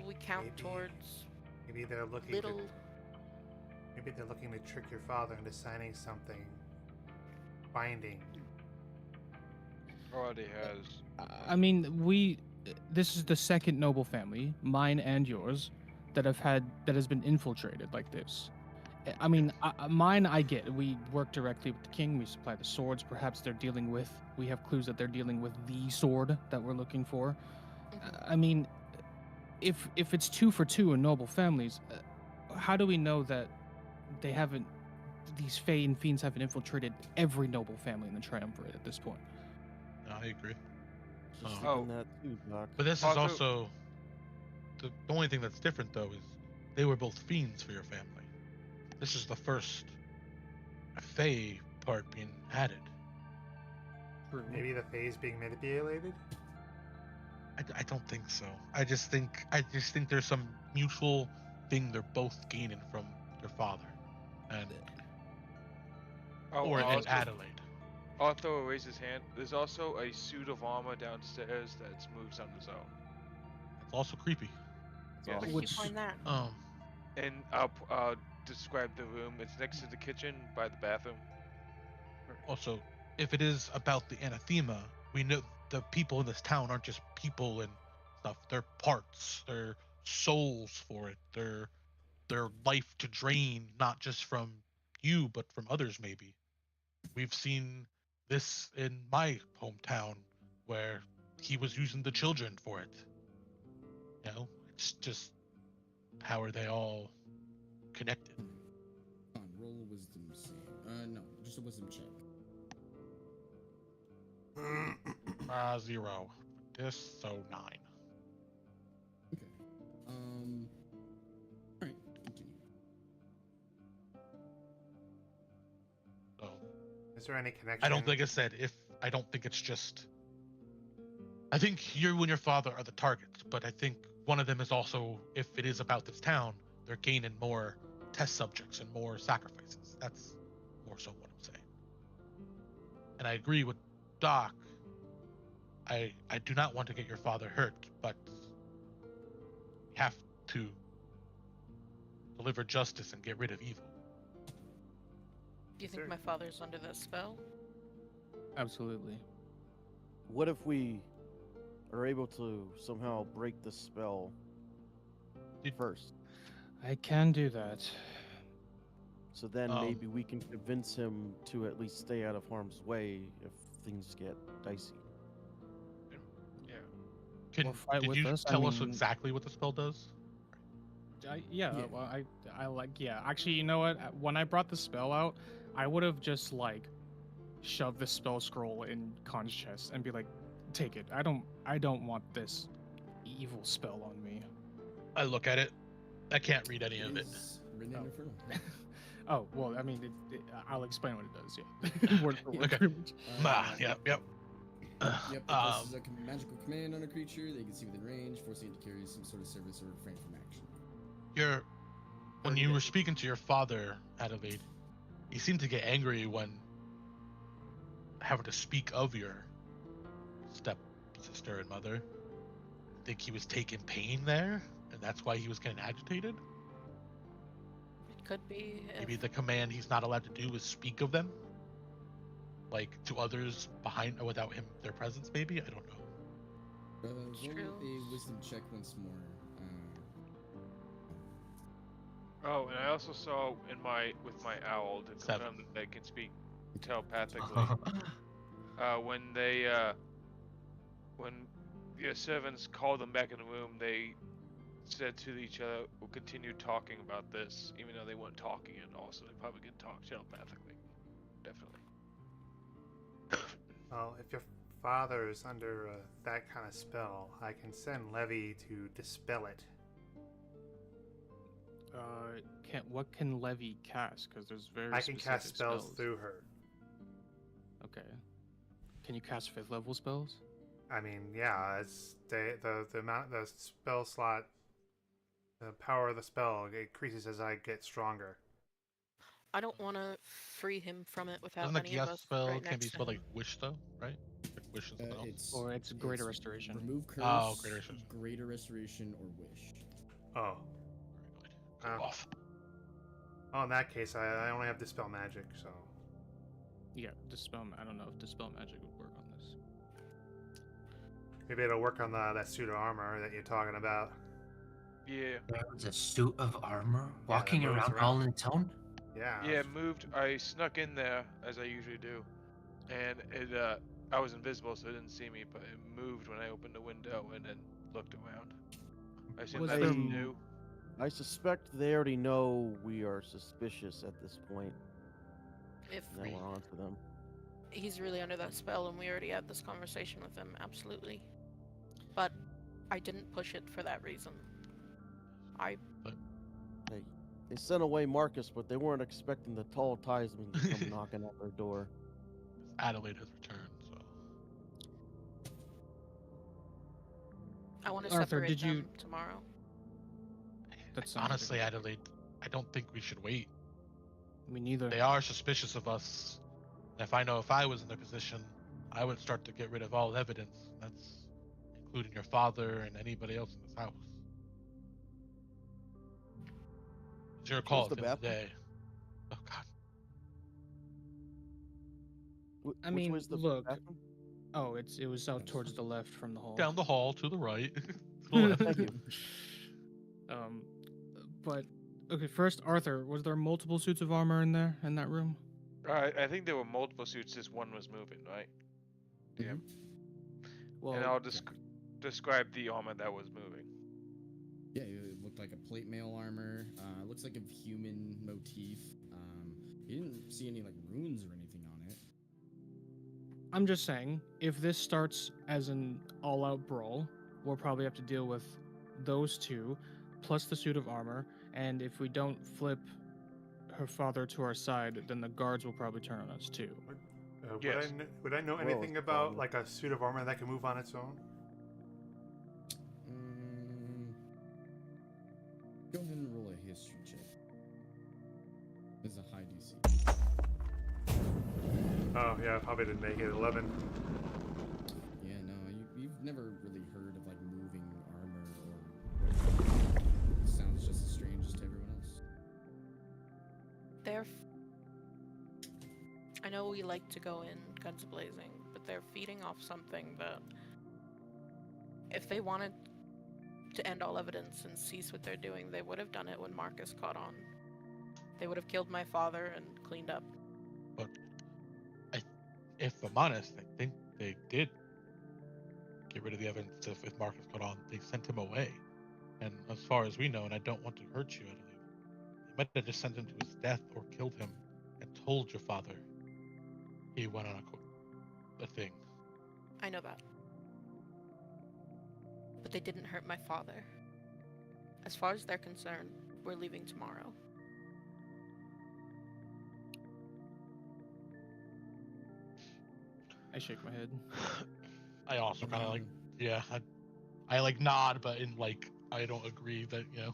We count Maybe- towards Maybe they're looking little. to. Maybe they're looking to trick your father into signing something binding. Already has. I mean, this is the second noble family, mine and yours, that has been infiltrated like this. I mean, mine I get. We work directly with the king. We supply the swords. Perhaps they're dealing with. We have clues that they're dealing with the sword that we're looking for. I mean, if it's 2 for 2 in noble families, how do we know that they haven't? These Fae and fiends haven't infiltrated every noble family in the triumvirate at this point. No, I agree. Just Oh. thinking that too, Doc. But this is Also- also the only thing that's different though is they were both fiends for your family. This is the first Fae part being added. Maybe the phase being manipulated. I don't think so. I just think there's some mutual thing they're both gaining from their father, and Oh, and also, Adelaide. Arthur will raise his hand. There's also a suit of armor downstairs that moves on its own. It's also creepy. Yes. Where did Which- you find that? And I'll describe the room. It's next to the kitchen by the bathroom. Also, if it is about the anathema, we know the people in this town aren't just people and stuff. They're parts. They're souls for it. They're life to drain, not just from you, but from others. Maybe we've seen this in my hometown where he was using the children for it. You know, it's just how are they all connected? Come on, roll a wisdom save. No, just a wisdom check. 0. This, so 9. Okay. Alright, continue. So Is there any connection? I don't think I said if I don't think it's just. I think you and your father are the targets, but I think one of them is also, if it is about this town, they're gaining more test subjects and more sacrifices. That's more so what I'm saying. And I agree with Doc. I do not want to get your father hurt, but we have to deliver justice and get rid of evil. Do you think Sir. my father's under that spell? Absolutely. What if we are able to somehow break the spell first? I can do that. So then maybe we can convince him to at least stay out of harm's way if things get dicey. Yeah. Or fight Did with you us, I tell us mean- exactly what the spell does? Yeah. Well, I like, yeah. Actually, you know what? When I brought the spell out, I would have just like shoved the spell scroll in Khan's chest and be like, "Take it. I don't want this evil spell on me." I look at it. I can't read any of it. Is written in Oh. Infernal. Oh well, I mean, I'll explain what it does. Yeah, word for word. Okay. pretty much. Yep. Yep, it places a magical command on a creature they can see within range, forcing it to carry some sort of service or refrain from action. When you were speaking to your father, Adelaide, he seemed to get angry when having to speak of your stepsister and mother. I think he was taking pain there, and that's why he was getting agitated. It could be. Maybe If... the command he's not allowed to do is speak of them, like to others behind or without him, their presence. Maybe I don't know. Roll True. a wisdom check once more. Oh, and I also saw with my owl to 7. confirm that they can speak telepathically. When the servants called them back in the room, they said to each other, "We'll continue talking about this," even though they weren't talking at all. So they probably can talk telepathically. Definitely. Well, if your father is under that kind of spell, I can send Levy to dispel it. What can Levy cast? Because there's very. I can cast specific spells through her. Okay. Can you cast 5th level spells? I mean, yeah, it's the amount, the spell slot, the power of the spell increases as I get stronger. I don't want to free him from it without Doesn't a any of guest us spell right can be next to spelled him. like wish though, right? Like wish and something else. Or it's greater restoration. Remove curse, Oh, greater restoration. greater restoration, or wish. Oh. Very good. Go off. Oh, in that case, I only have dispel magic, so. Yeah, dispel. I don't know if dispel magic would work on this. Maybe it'll work on that suit of armor that you're talking about. Yeah. It's a suit of armor that walking moves around around. all on its own. Yeah. Yeah, it moved. I snuck in there as I usually do, and it. I was invisible, so it didn't see me, but it moved when I opened the window and then looked around. I assume Was that's there- new. I suspect they already know we are suspicious at this point. If Now we're on to them. he's really under that spell and we already had this conversation with him, absolutely. But I didn't push it for that reason. They sent away Marcus, but they weren't expecting the Talltidesmen to come knocking at their door. Adelaide has returned, so I want to Arthur, separate did them you- tomorrow. That sounds like honestly, a- Adelaide, I don't think we should wait. Me neither. They are suspicious of us. And if I was in their position, I would start to get rid of all evidence. That's including your father and anybody else in this house. It's your call the at the end of the bathroom? day. Oh God. I Which mean, way's the look. bathroom? Oh, it was out towards the left from the hall. Down the hall to the right. To the left. Thank you. But okay, first, Arthur, was there multiple suits of armor in that room? I think there were multiple suits. Just one was moving, right? Yeah. Well, And I'll describe the armor that was moving. Yeah, it looked like a plate mail armor. Looks like a human motif. You didn't see any like runes or anything on it. I'm just saying, if this starts as an all-out brawl, we'll probably have to deal with those two, plus the suit of armor. And if we don't flip her father to our side, then the guards will probably turn on us too. Yes. Would I know Well, anything it's about fine. like a suit of armor that can move on its own? Go ahead and roll a history check. There's a high DC. Oh yeah, I probably didn't make it. 11. Yeah, no, you've never really heard of like moving armor or it sounds just as strange as to everyone else. I know we like to go in guns blazing, but they're feeding off something that if they wanted to end all evidence and cease what they're doing, they would have done it when Marcus caught on. They would have killed my father and cleaned up. But if I'm honest, I think they did get rid of the evidence. If Marcus got on, they sent him away. And as far as we know, and I don't want to hurt you, Adelaide, they might have just sent him to his death or killed him and told your father he went on a thing. I know that. But they didn't hurt my father. As far as they're concerned, we're leaving tomorrow. I shake my head. I also kind of like, yeah, I like nod, but in like, I don't agree that, you know.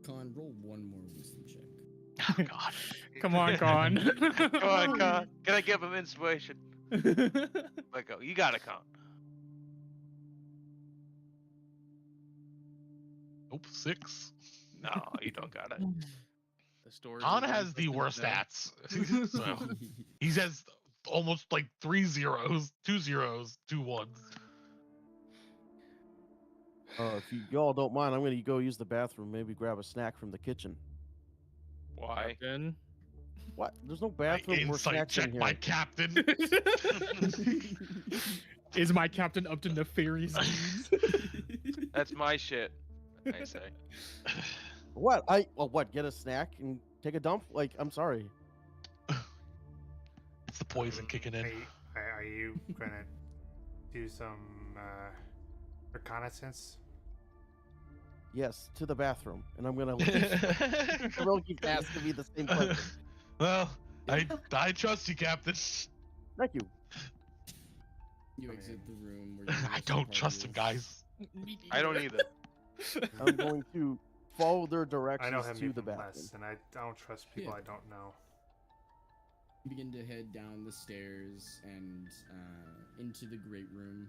Con, roll one more wisdom check. Oh, God. Come on, Con. Come on, Con. Can I give him inspiration? Let go. You gotta count. Nope, 6. No, you don't got it. The story. Con has the worst stats. So he has almost like 3 zeros, 2 zeros, 2 ones. If y'all don't mind, I'm gonna go use the bathroom. Maybe grab a snack from the kitchen. Why? Then What? There's no My bathroom or insight snacks in check, here. my captain. is my captain up to nefarious deeds? That's my shit. I say. What? What? Get a snack and take a dump? Like, I'm sorry. It's the poison kicking in. Are you gonna do some reconnaissance? Yes, to the bathroom, and I'm gonna leave. Everyone keeps asking me the same question. Well, I trust you, Captain. Thank you. You exit the room where you I don't trust him, guys. I don't either. I'm going to follow their I directions know him to the even bathroom. less, and I don't trust people Yeah. I don't know. You begin to head down the stairs and into the great room,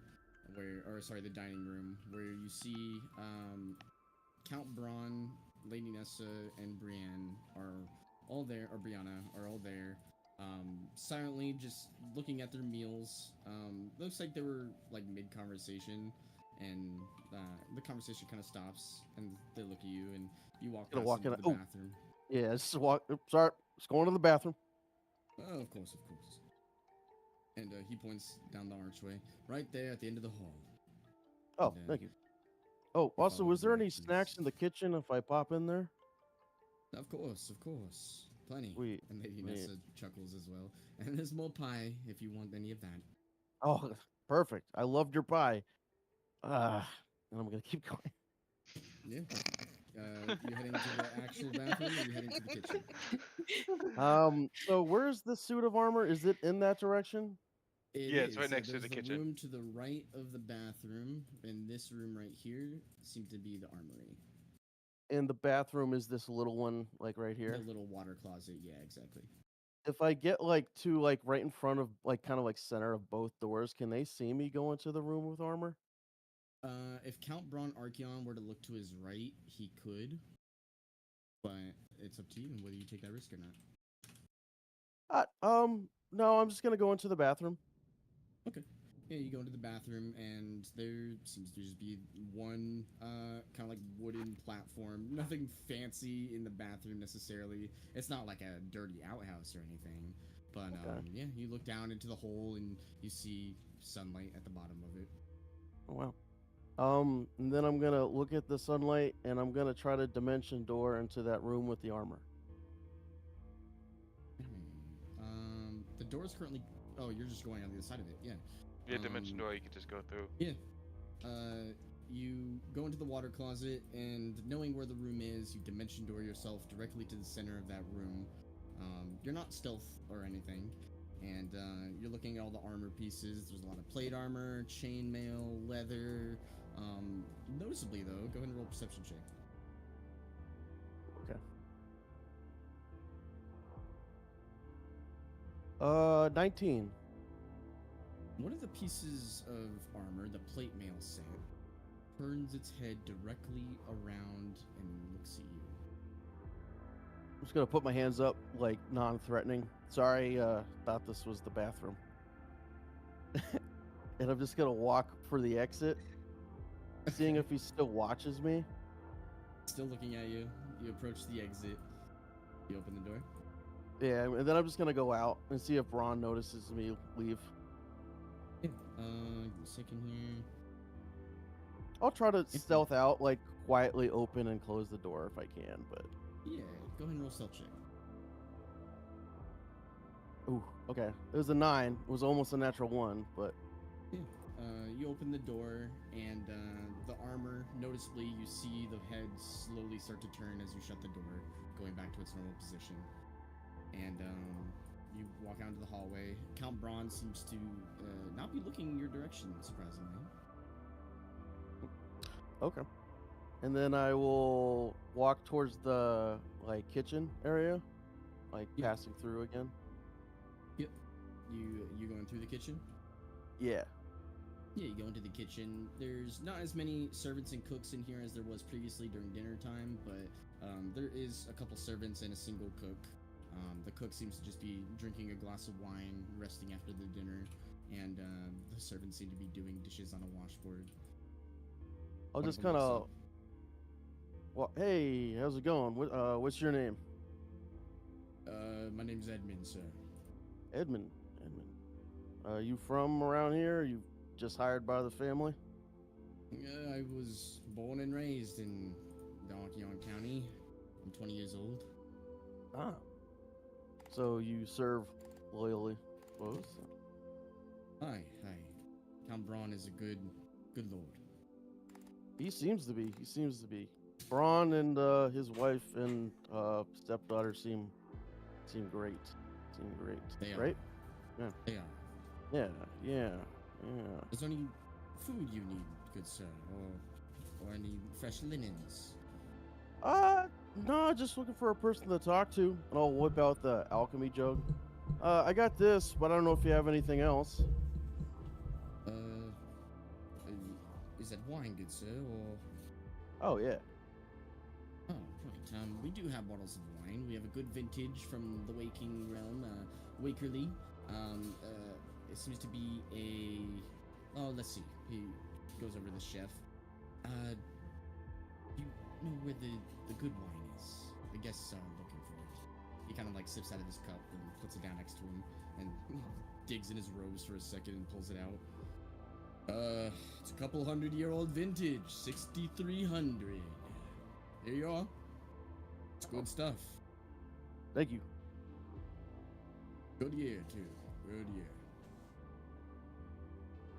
the dining room, where you see Count Braun, Lady Nessa, and Brienne are all there, or Brianna are all there, silently just looking at their meals. Looks like they were like mid-conversation, and the conversation kind of stops, and they look at you, and you walk Gonna past walk into in- the bathroom. Yeah, just walk. Sorry, just going to the bathroom. Oh, of course, of course. And he points down the archway, right there at the end of the hall. Oh, And, thank you. Oh, also, follow was there any directions. snacks in the kitchen if I pop in there? Of course, plenty. Sweet. And Lady Sweet. Nessa chuckles as well. And there's more pie if you want any of that. Oh, perfect. I loved your pie. And I'm gonna keep going. Yeah. You heading to the actual bathroom, or you heading to the kitchen? So where's the suit of armor? Is it in that direction? Yeah, it's right next to there's the the kitchen. room to the right of the bathroom, and this room right here seems to be the armory. And the bathroom is this little one, like right here. The little water closet. Yeah, exactly. If I get like to like right in front of like kind of like center of both doors, can they see me go into the room with armor? If Count Braun Archeon were to look to his right, he could. But it's up to you whether you take that risk or not. No, I'm just gonna go into the bathroom. Okay. Yeah, you go into the bathroom, and there seems to just be one kind of like wooden platform. Nothing fancy in the bathroom necessarily. It's not like a dirty outhouse or anything. But Okay. yeah, you look down into the hole, and you see sunlight at the bottom of it. Oh, wow. And then I'm gonna look at the sunlight, and I'm gonna try to dimension door into that room with the armor. The door is currently Oh, you're just going on the other side of it. Yeah. Yeah, dimension Um, door you could just go through. Yeah. You go into the water closet, and knowing where the room is, you dimension door yourself directly to the center of that room. You're not stealth or anything, and you're looking at all the armor pieces. There's a lot of plate armor, chainmail, leather. Noticeably, though, go ahead and roll a perception check. Okay. 19. One of the pieces of armor, the plate mail set, turns its head directly around and looks at you. I'm just gonna put my hands up, like non-threatening. Sorry, thought this was the bathroom. And I'm just gonna walk for the exit, seeing if he still watches me. Still looking at you. You approach the exit. You open the door. Yeah, and then I'm just gonna go out and see if Ron notices me leave. Yeah. Give me a second here. I'll try to stealth out, like quietly open and close the door if I can, but. Yeah, go ahead and roll stealth check. Ooh, okay. It was a 9. It was almost a natural 1, but. Yeah. You open the door, and the armor, noticeably, you see the head slowly start to turn as you shut the door, going back to its normal position. And you walk out into the hallway. Count Braun seems to not be looking in your direction, surprisingly. Okay. And then I will walk towards the like kitchen area, like passing through again. Yep. You going through the kitchen? Yeah. Yeah, you go into the kitchen. There's not as many servants and cooks in here as there was previously during dinner time, but there is a couple servants and a single cook. The cook seems to just be drinking a glass of wine, resting after the dinner, and the servants seem to be doing dishes on a washboard. I'll just kind of. Well, hey, how's it going? What's your name? My name's Edmund, sir. Edmund. You from around here? You just hired by the family? I was born and raised in Donkeyon County. I'm 20 years old. Ah. So you serve loyally, suppose? Hi. Count Braun is a good lord. He seems to be. Braun and his wife and stepdaughter seem great. They are. Right? They are. Yeah. Is there any food you need, good sir, or any fresh linens? No, just looking for a person to talk to, and I'll whip out the alchemy jug. I got this, but I don't know if you have anything else. Is that wine, good sir, or? Oh yeah. Oh, right. We do have bottles of wine. We have a good vintage from the Waking realm, Wakerly. It seems to be a. Oh, let's see. He goes over to the chef. You know where the good wine is? The guests are looking for it. He kind of like sips out of his cup and puts it down next to him, and digs in his robes for a second and pulls it out. It's a couple 100-year-old vintage, 6300. Here you are. It's good stuff. Thank you. Good year, too. Good year.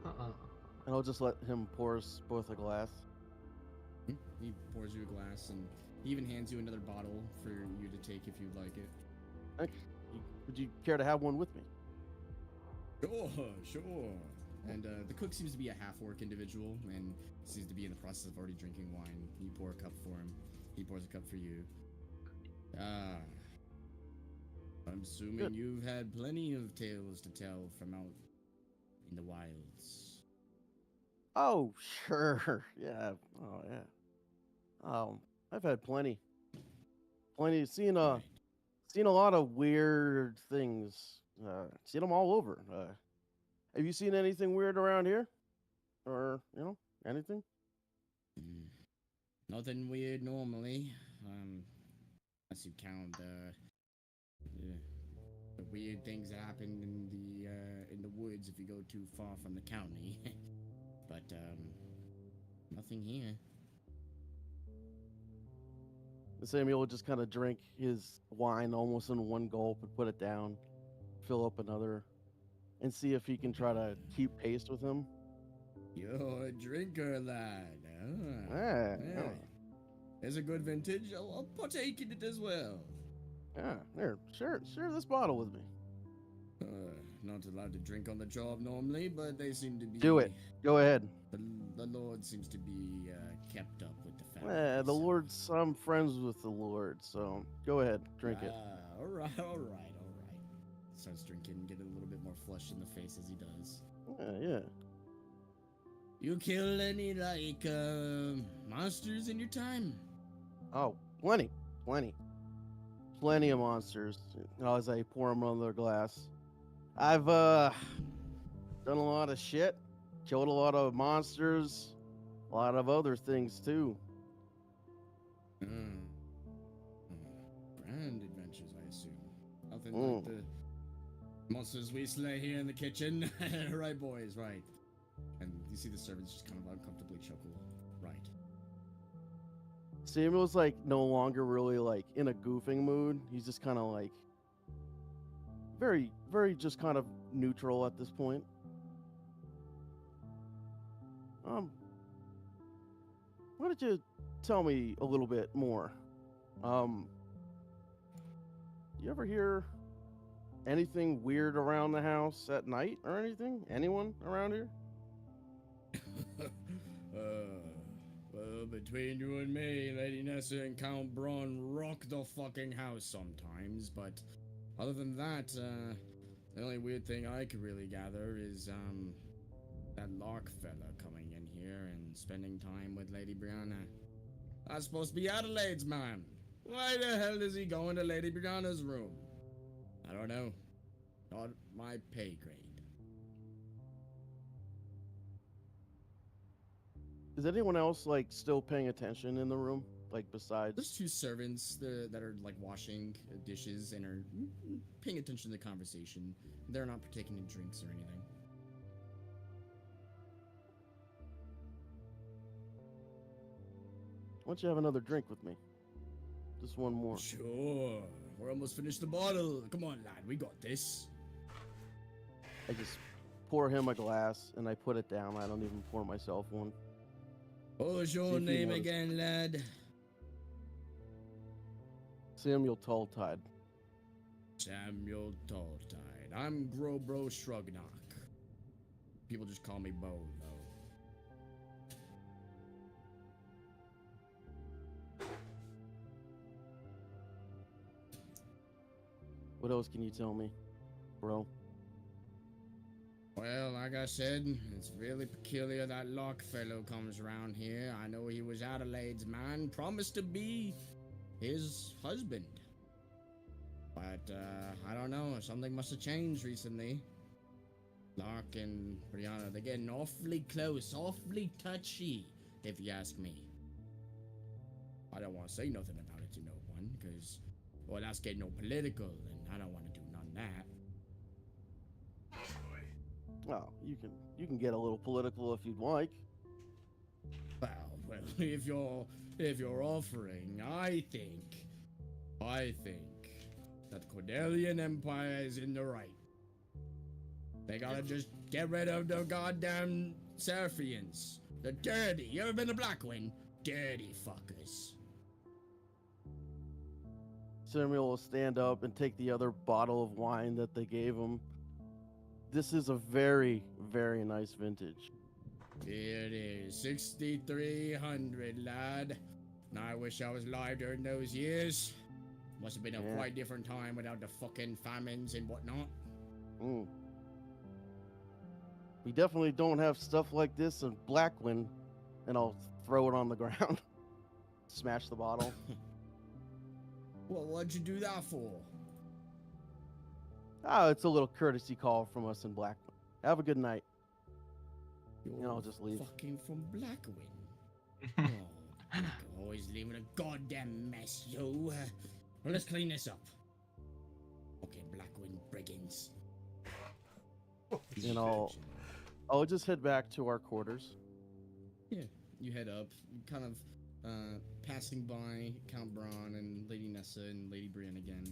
And I'll just let him pour us both a glass. He pours you a glass, and he even hands you another bottle for you to take if you'd like it. Thank you. Would you care to have one with me? Sure. And the cook seems to be a half-orc individual, and seems to be in the process of already drinking wine. You pour a cup for him. He pours a cup for you. I'm assuming Good. you've had plenty of tales to tell from out in the wilds. Oh, sure. Yeah. Oh, yeah. I've had plenty. Seen a lot of weird things. Seen them all over. Have you seen anything weird around here? Or, anything? Nothing weird normally. Unless you count the weird things that happen in the woods if you go too far from the county. But nothing here. Samuel would just kind of drink his wine almost in one gulp and put it down, fill up another and see if he can try to keep pace with him. You're a drinker, lad. Yeah, Yeah. It's a good vintage. I'll partake in it as well. yeah. There, share this bottle with me. Not allowed to drink on the job normally, but they seem to be. Do it. Go ahead. The Lord seems to be kept up with the family. Yeah, the so- Lord's. I'm friends with the Lord, so go ahead, drink it. All right. Starts drinking, getting a little bit more flushed in the face as he does. Yeah. You kill any like monsters in your time? Oh, plenty of monsters. As I pour them another glass, I've done a lot of shit, killed a lot of monsters, a lot of other things too. Grand adventures, I assume. Nothing like the monsters we slay here in the kitchen. Right, boys, right. And you see the servants just kind of uncomfortably chuckle. Right. Samuel's like no longer really like in a goofing mood. He's just kind of like very, very just kind of neutral at this point. Why don't you tell me a little bit more? You ever hear anything weird around the house at night or anything? Anyone around here? Well, between you and me, Lady Nessa and Count Braun rock the fucking house sometimes, but other than that, the only weird thing I could really gather is, that Lark fella coming in here and spending time with Lady Brianna. That's supposed to be Adelaide's man. Why the hell is he going to Lady Brianna's room? I don't know. Not my pay grade. Is anyone else like still paying attention in the room? Like besides? There's two servants that are like washing dishes and are paying attention to the conversation. They're not partaking in drinks or anything. Why don't you have another drink with me? Just one more. Sure. We're almost finished the bottle. Come on, lad. We got this. I just pour him a glass and I put it down. I don't even pour myself one. What was See your if he name noticed. again, lad? Samuel Talltide. Samuel Talltide. I'm Grobro Shrugnock. People just call me Bo, though. What else can you tell me, bro? Well, like I said, it's really peculiar that Locke fellow comes around here. I know he was Adelaide's man, promised to be his husband. But, I don't know, something must have changed recently. Locke and Brianna, they're getting awfully close, awfully touchy, if you ask me. I don't want to say nothing about it to no one, because, well, that's getting all political, and I don't want to do none of that. Oh, you can get a little political if you'd like. Well, if you're offering, I think that the Cordelian Empire is in the right. They gotta just get rid of the goddamn Seraphians. They're dirty. You ever been to Blackwing? Dirty fuckers. Samuel will stand up and take the other bottle of wine that they gave him. This is a very, very nice vintage. It is 6,300, lad. Now I wish I was alive during those years. Must have been a Yeah. quite different time without the fucking famines and whatnot. Mm. We definitely don't have stuff like this in Blackwin, and I'll throw it on the ground. Smash the bottle. Well, what'd you do that for? Oh, it's a little courtesy call from us in Blackwin. Have a good night. You're I'll just leave. Fucking from Blackwing. Oh, you're always leaving a goddamn mess, yo. Well, let's clean this up. Okay, Blackwing brigands. And I'll just head back to our quarters. Yeah, you head up, kind of passing by Count Braun and Lady Nessa and Lady Brienne again.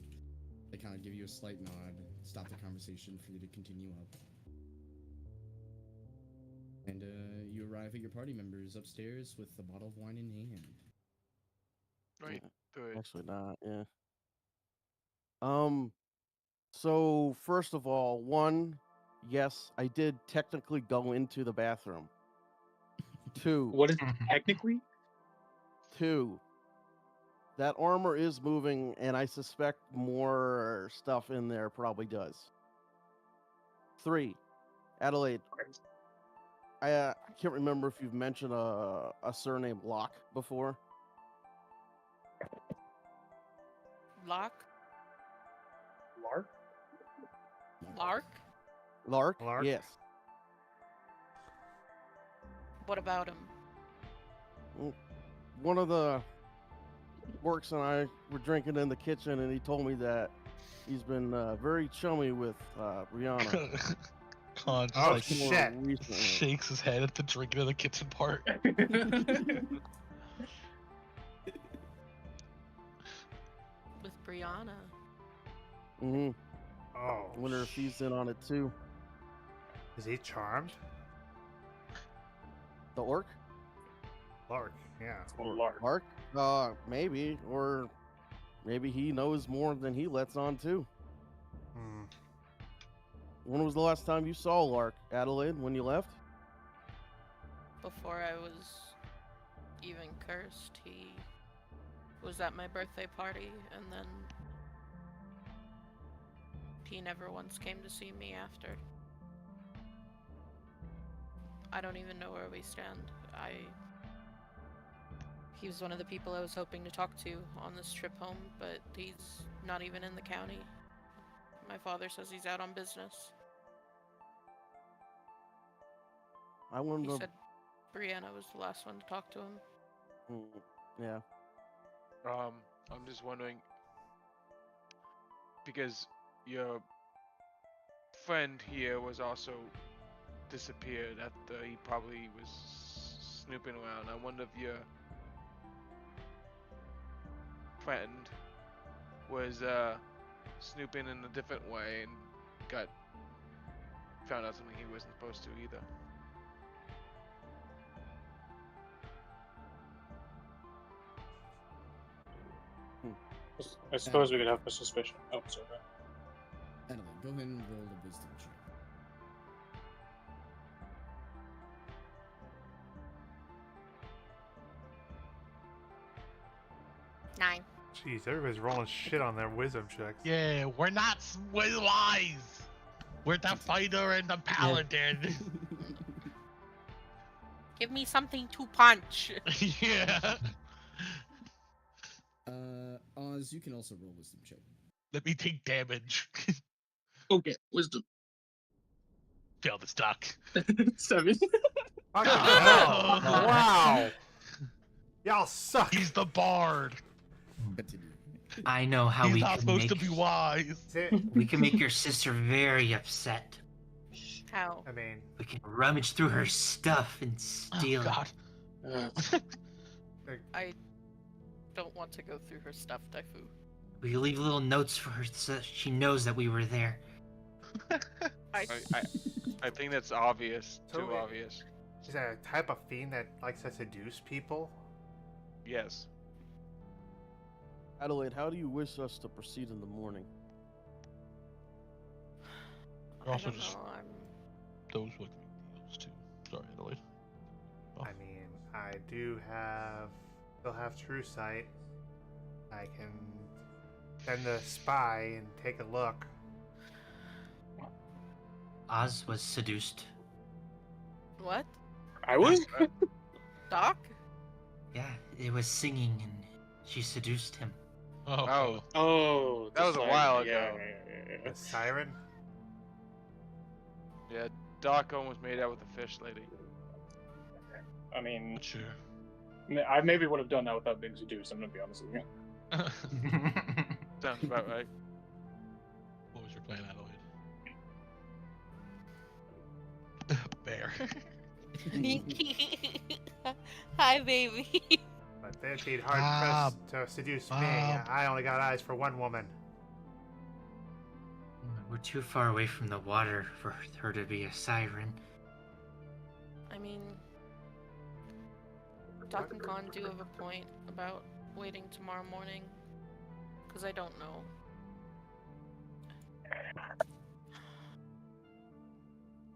They kind of give you a slight nod, stop the conversation for you to continue up. And you arrive at your party members upstairs with a bottle of wine in hand. Right. Good. Actually, not. Yeah. So first of all, one, yes, I did technically go into the bathroom. Two, What is technically? that armor is moving, and I suspect more stuff in there probably does. 3, Adelaide, I can't remember if you've mentioned a surname Locke before. Lark? Lark? Lark? Lark? Lark? Yes. What about him? One of the Works and I were drinking in the kitchen, and he told me that he's been very chummy with Brianna. Khan just Oh, like shit. recently. shakes his head at the drinking in the kitchen part. With Brianna. Mm-hmm. Oh. I wonder if he's in on it too. Is he charmed? The orc? Lark, yeah. Lark. Mark? Maybe. Or maybe he knows more than he lets on too. Hmm. When was the last time you saw Lark, Adelaide, when you left? Before I was even cursed, he was at my birthday party, and then he never once came to see me after. I don't even know where we stand. He was one of the people I was hoping to talk to on this trip home, but he's not even in the county. My father says he's out on business. I He wonder. said Brianna was the last one to talk to him. Yeah. I'm just wondering, because your friend here was also disappeared after he probably was snooping around. I wonder if your friend was snooping in a different way and found out something he wasn't supposed to either. I suppose we could have a suspicion. Oh, sorry. Adelaide, go ahead and roll a wisdom check. Nine. Jeez, everybody's rolling shit on their wisdom checks. Yeah, we're not wise. We're the fighter and the paladin. Give me something to punch. Yeah. Oz, you can also roll wisdom check. Let me take damage. Okay, wisdom. Fail this duck. 7. Fucking Oh. hell! Wow! Y'all suck! He's the bard. Continue. I know how He's we not can supposed make to be wise. we can make your sister very upset. How? I mean, We can rummage through her stuff and steal Oh, God. I don't want to go through her stuff, Daifu. We leave little notes for her so she knows that we were there. I I think that's obvious. So Too it- obvious. is that a type of fiend that likes to seduce people? Yes. Adelaide, how do you wish us to proceed in the morning? I Also don't just- know. Those would make deals too. Sorry, Adelaide. Oh. I mean, I still have true sight. I can send a spy and take a look. Oz was seduced. What? I was? Doc? Yeah, it was singing and she seduced him. Oh. Oh, That was a while yeah, ago. The siren? Yeah, Doc almost made out with the fish lady. I mean, Sure. I maybe would have done that without being seduced, I'm gonna be honest with you. Sounds about right. What was your plan, Adelaide? Bear. Hi, baby. But they'd be hard pressed to seduce me. I only got eyes for one woman. We're too far away from the water for her to be a siren. I mean, Doc and Khan do have a point about waiting tomorrow morning, because I don't know.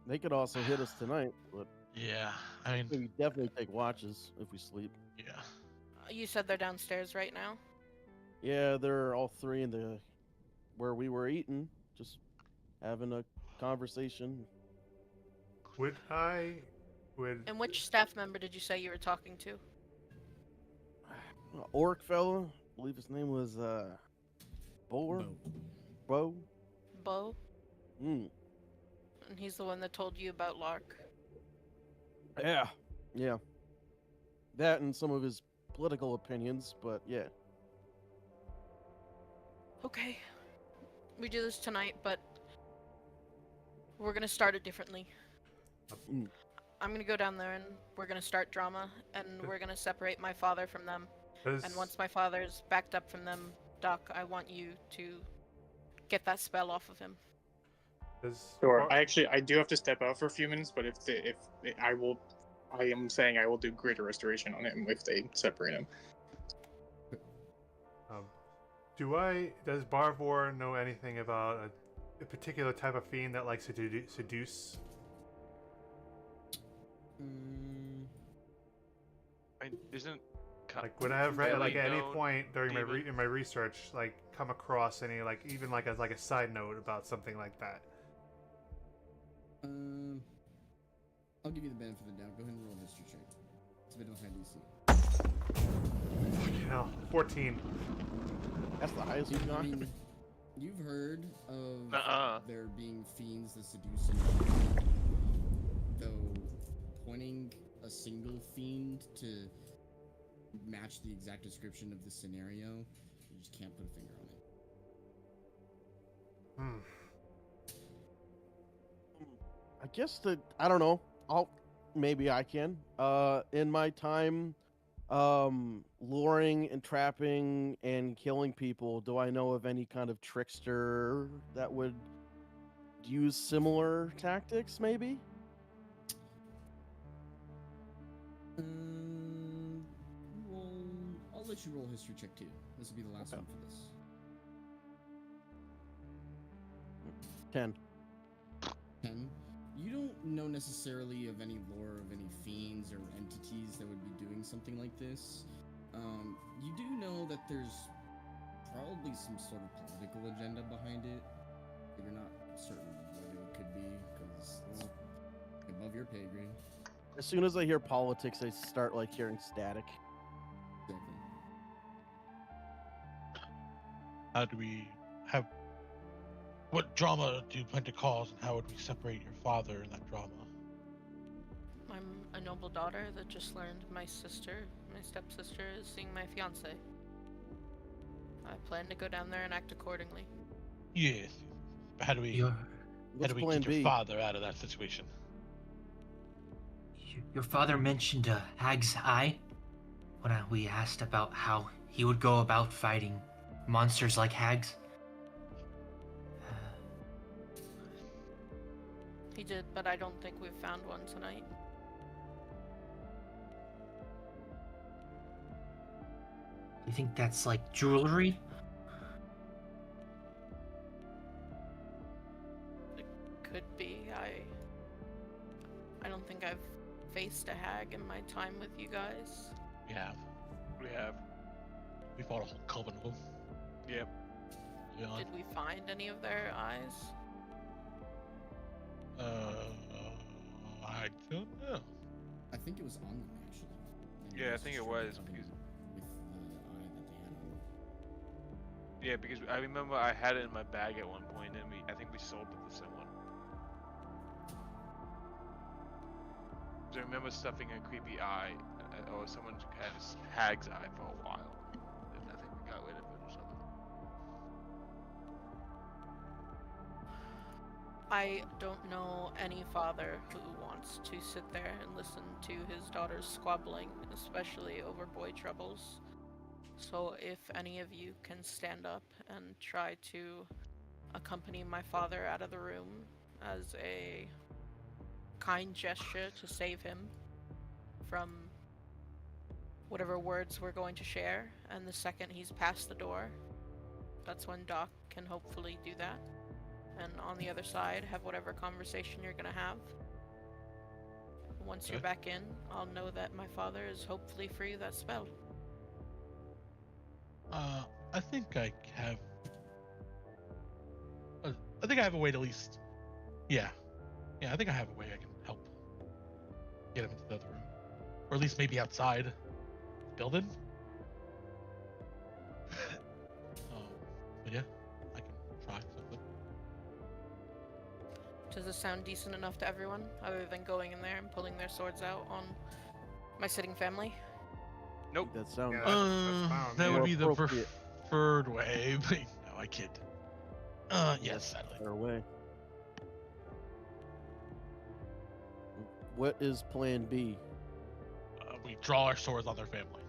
They could also hit us tonight, but Yeah, I mean, we definitely take watches if we sleep. yeah. You said they're downstairs right now? Yeah, they're all three in the where we were eating, just having a conversation. Would And which staff member did you say you were talking to? Orc fella, I believe his name was Boer? Bo? Bo? Hmm. And he's the one that told you about Lark. Yeah. That and some of his political opinions, but yeah. Okay. We do this tonight, but we're gonna start it differently. Mm. I'm gonna go down there and we're gonna start drama, and we're gonna separate my father from them. And once my father's backed up from them, Doc, I want you to get that spell off of him. Sure. I do have to step out for a few minutes, but I am saying I will do greater restoration on him if they separate him. Does Barvor know anything about a particular type of fiend that likes to seduce? Isn't Like, would I have read, like, at any known point during demon? my research, like, come across any, like, even like as like a side note about something like that? I'll give you the benefit of the doubt. Go ahead and roll a history check. It's a bit of a high DC. Hell, 14. That's the highest you've I gone. mean, you've heard of there being fiends that seduce and though pointing a single fiend to match the exact description of the scenario, you just can't put a finger on it. I guess I don't know. Maybe I can. In my time luring and trapping and killing people, do I know of any kind of trickster that would use similar tactics, maybe? Well, I'll let you roll a history check too. This will be the last one for this. 10. 10. You don't know necessarily of any lore of any fiends or entities that would be doing something like this. You do know that there's probably some sort of political agenda behind it, but you're not certain what it could be, because it's above your pay grade. As soon as I hear politics, I start like hearing static. Exactly. How do we have... What drama do you plan to cause, and how would we separate your father in that drama? I'm a noble daughter that just learned my stepsister, is seeing my fiance. I plan to go down there and act accordingly. Yes. But how do we Plan get your B? father out of that situation? Your father mentioned a hag's eye when we asked about how he would go about fighting monsters like hags. He did, but I don't think we've found one tonight. You think that's like jewelry? It could be. I don't think I've faced a hag in my time with you guys. We have. We fought a whole coven of them. Yep. Yeah. Did we find any of their eyes? I don't know. I think it was on them, actually. And Yeah, I think it was, covered because- with the eye that they had on them. Yeah, because I remember I had it in my bag at one point, and I think we sold it to someone. 'Cause I remember stuffing a creepy eye, or someone had a hag's eye for a while, and I think we got rid of it or something. I don't know any father who wants to sit there and listen to his daughter's squabbling, especially over boy troubles. So if any of you can stand up and try to accompany my father out of the room as a kind gesture to save him from whatever words we're going to share, and the second he's past the door, that's when Doc can hopefully do that. And on the other side, have whatever conversation you're gonna have. Once you're back in, I'll know that my father is hopefully free of that spell. I think I have. I think I have a way to at least. Yeah, I think I have a way I can help get him into the other room, or at least maybe outside the building. But yeah, I can try something. Does this sound decent enough to everyone, other than going in there and pulling their swords out on my sitting family? Nope. That sounds. Yeah, that's fine. That More would be the appropriate. preferred way, but no, I can't. Yes, sadly. Fair way. What is Plan B? We draw our swords on their family.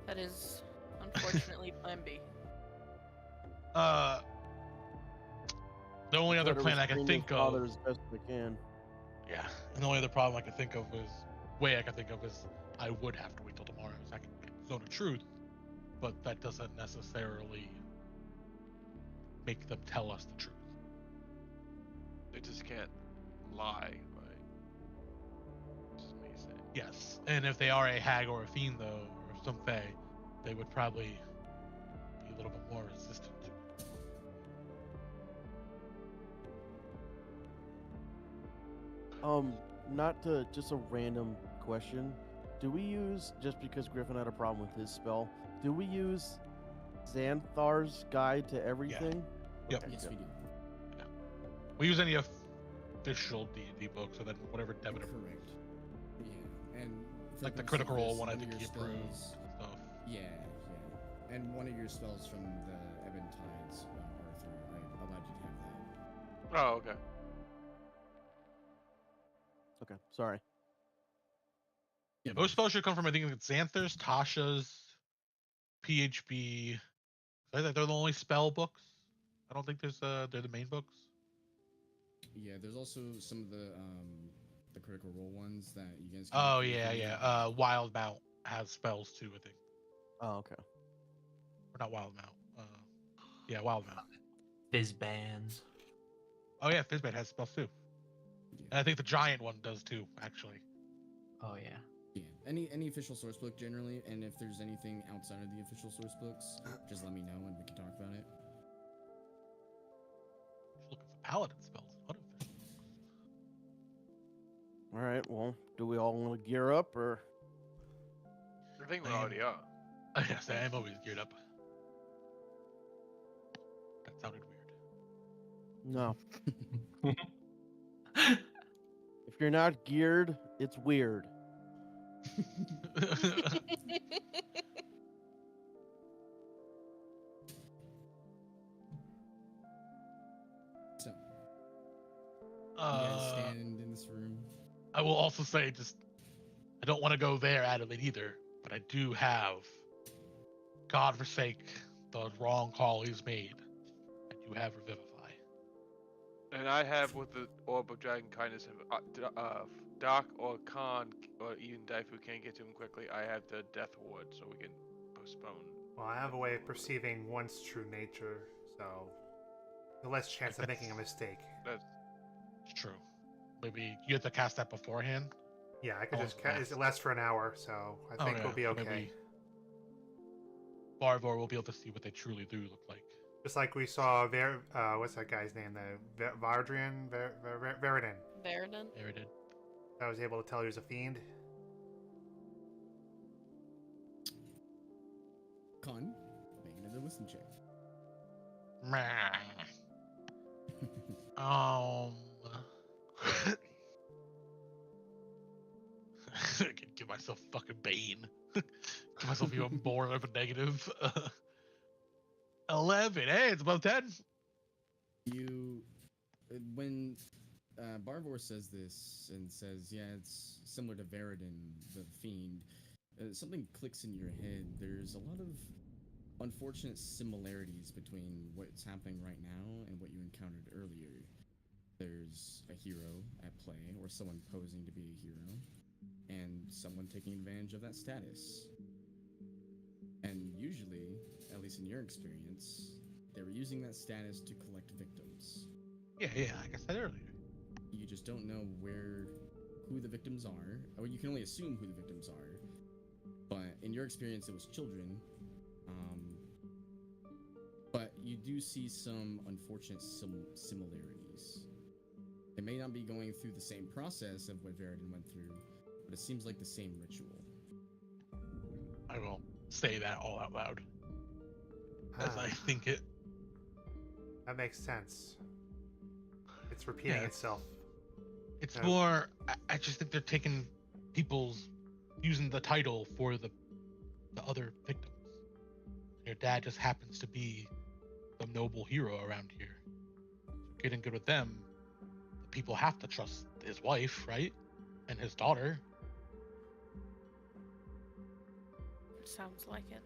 That is, unfortunately, Plan B. The only other Try to plan I can restrain his think of. father as best I can. Yeah, and the only other problem I can think of is I would have to wait till tomorrow so I can get Zone of Truth, but that doesn't necessarily make them tell us the truth. They just can't lie, right? Just makes sense. Yes, and if they are a hag or a fiend, though, or some fae, they would probably be a little bit more resistant to it. Not to just a random question. Do we use, just because Griffin had a problem with his spell, do we use Xanthar's Guide to Everything? Yep. Yes, we do. We use any official D&D books, and then whatever Devin approved. Correct. Yeah, and for Like the purposes Critical of Role this, one, I of think your he approves and spells- stuff. Yeah. And one of your spells from the Ebon Tides, Arthur, I allowed you to have that. Oh, okay. Okay, sorry. Yeah, most spells should come from, I think, Xanthars, Tasha's, PHB. I think they're the only spell books. I don't think they're the main books. Yeah, there's also some of the Critical Role ones that you guys. Can Oh do if yeah, you yeah. need. Wild Mount has spells too, I think. Oh, okay. Or not Wild Mount. Yeah, Wild Mount. Fizz bands. Oh yeah, Fizzbait has spells too. And I think the giant one does too, actually. Oh yeah. Yeah, any official source book generally, and if there's anything outside of the official source books, just let me know and we can talk about it. Just looking for paladin spells. Unofficial. All right. Well, do we all want to gear up, or? I think we I am- already are. Yes, I am always geared up. That sounded weird. No. If you're not geared, it's weird. So, you guys stand in this room. I will also say, I don't want to go there, Adelaide, either, but I do have, God forsake the wrong call he's made, I do have Revivify. And I have with the Orb of Dragon Kindness, if Doc or Khan or even Daifu can't get to him quickly, I have the Death Ward, so we can postpone. Well, I have a way of perceiving one's true nature, so the less chance of making a mistake. That's It's true. Maybe you have to cast that beforehand. Yeah, I could Oh, just fast. it lasts for an hour, so I think we'll be so okay. maybe Barvor will be able to see what they truly do look like. Just like we saw, what's that guy's name? The Vardrian, Veridin. Veridin? There it is. I was able to tell he was a fiend. Con, make another wisdom check. I can give myself fucking Bane. Give myself even more of a negative. 11. Hey, it's above 10. You, when Barvor says this and says, yeah, it's similar to Veridin, the fiend, something clicks in your head. There's a lot of unfortunate similarities between what's happening right now and what you encountered earlier. there's a hero at play or someone posing to be a hero and someone taking advantage of that status. And usually, at least in your experience, they were using that status to collect victims. Yeah, like I said earlier. You just don't know who the victims are, or you can only assume who the victims are. But in your experience, it was children. But you do see some unfortunate similarities. They may not be going through the same process of what Veridin went through, but it seems like the same ritual. I will say that all out loud. As I think it. That makes sense. It's repeating itself. It's more, I just think they're taking using the title for the other victims. Your dad just happens to be the noble hero around here. Getting good with them, the people have to trust his wife, right? And his daughter. Sounds like it.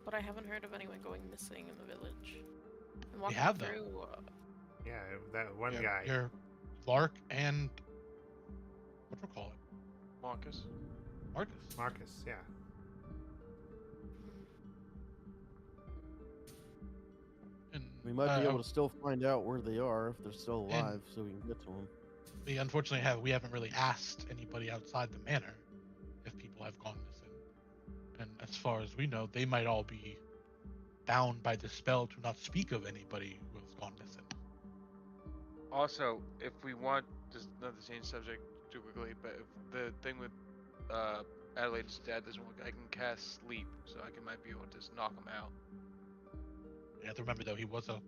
But I haven't heard of anyone going missing in the village. I'm walking have, though. through. Yeah, that one guy. You're Lark and what do we call it? Marcus. Marcus, yeah. And, We might be able to still find out where they are if they're still alive, so we can get to them. We unfortunately haven't really asked anybody outside the manor if people have gone missing. And as far as we know, they might all be bound by the spell to not speak of anybody who has gone missing. Also, if we want, just not to change subject too quickly, but if the thing with Adelaide's dad doesn't work, I can cast sleep, so I might be able to just knock him out. You have to remember, though, he was a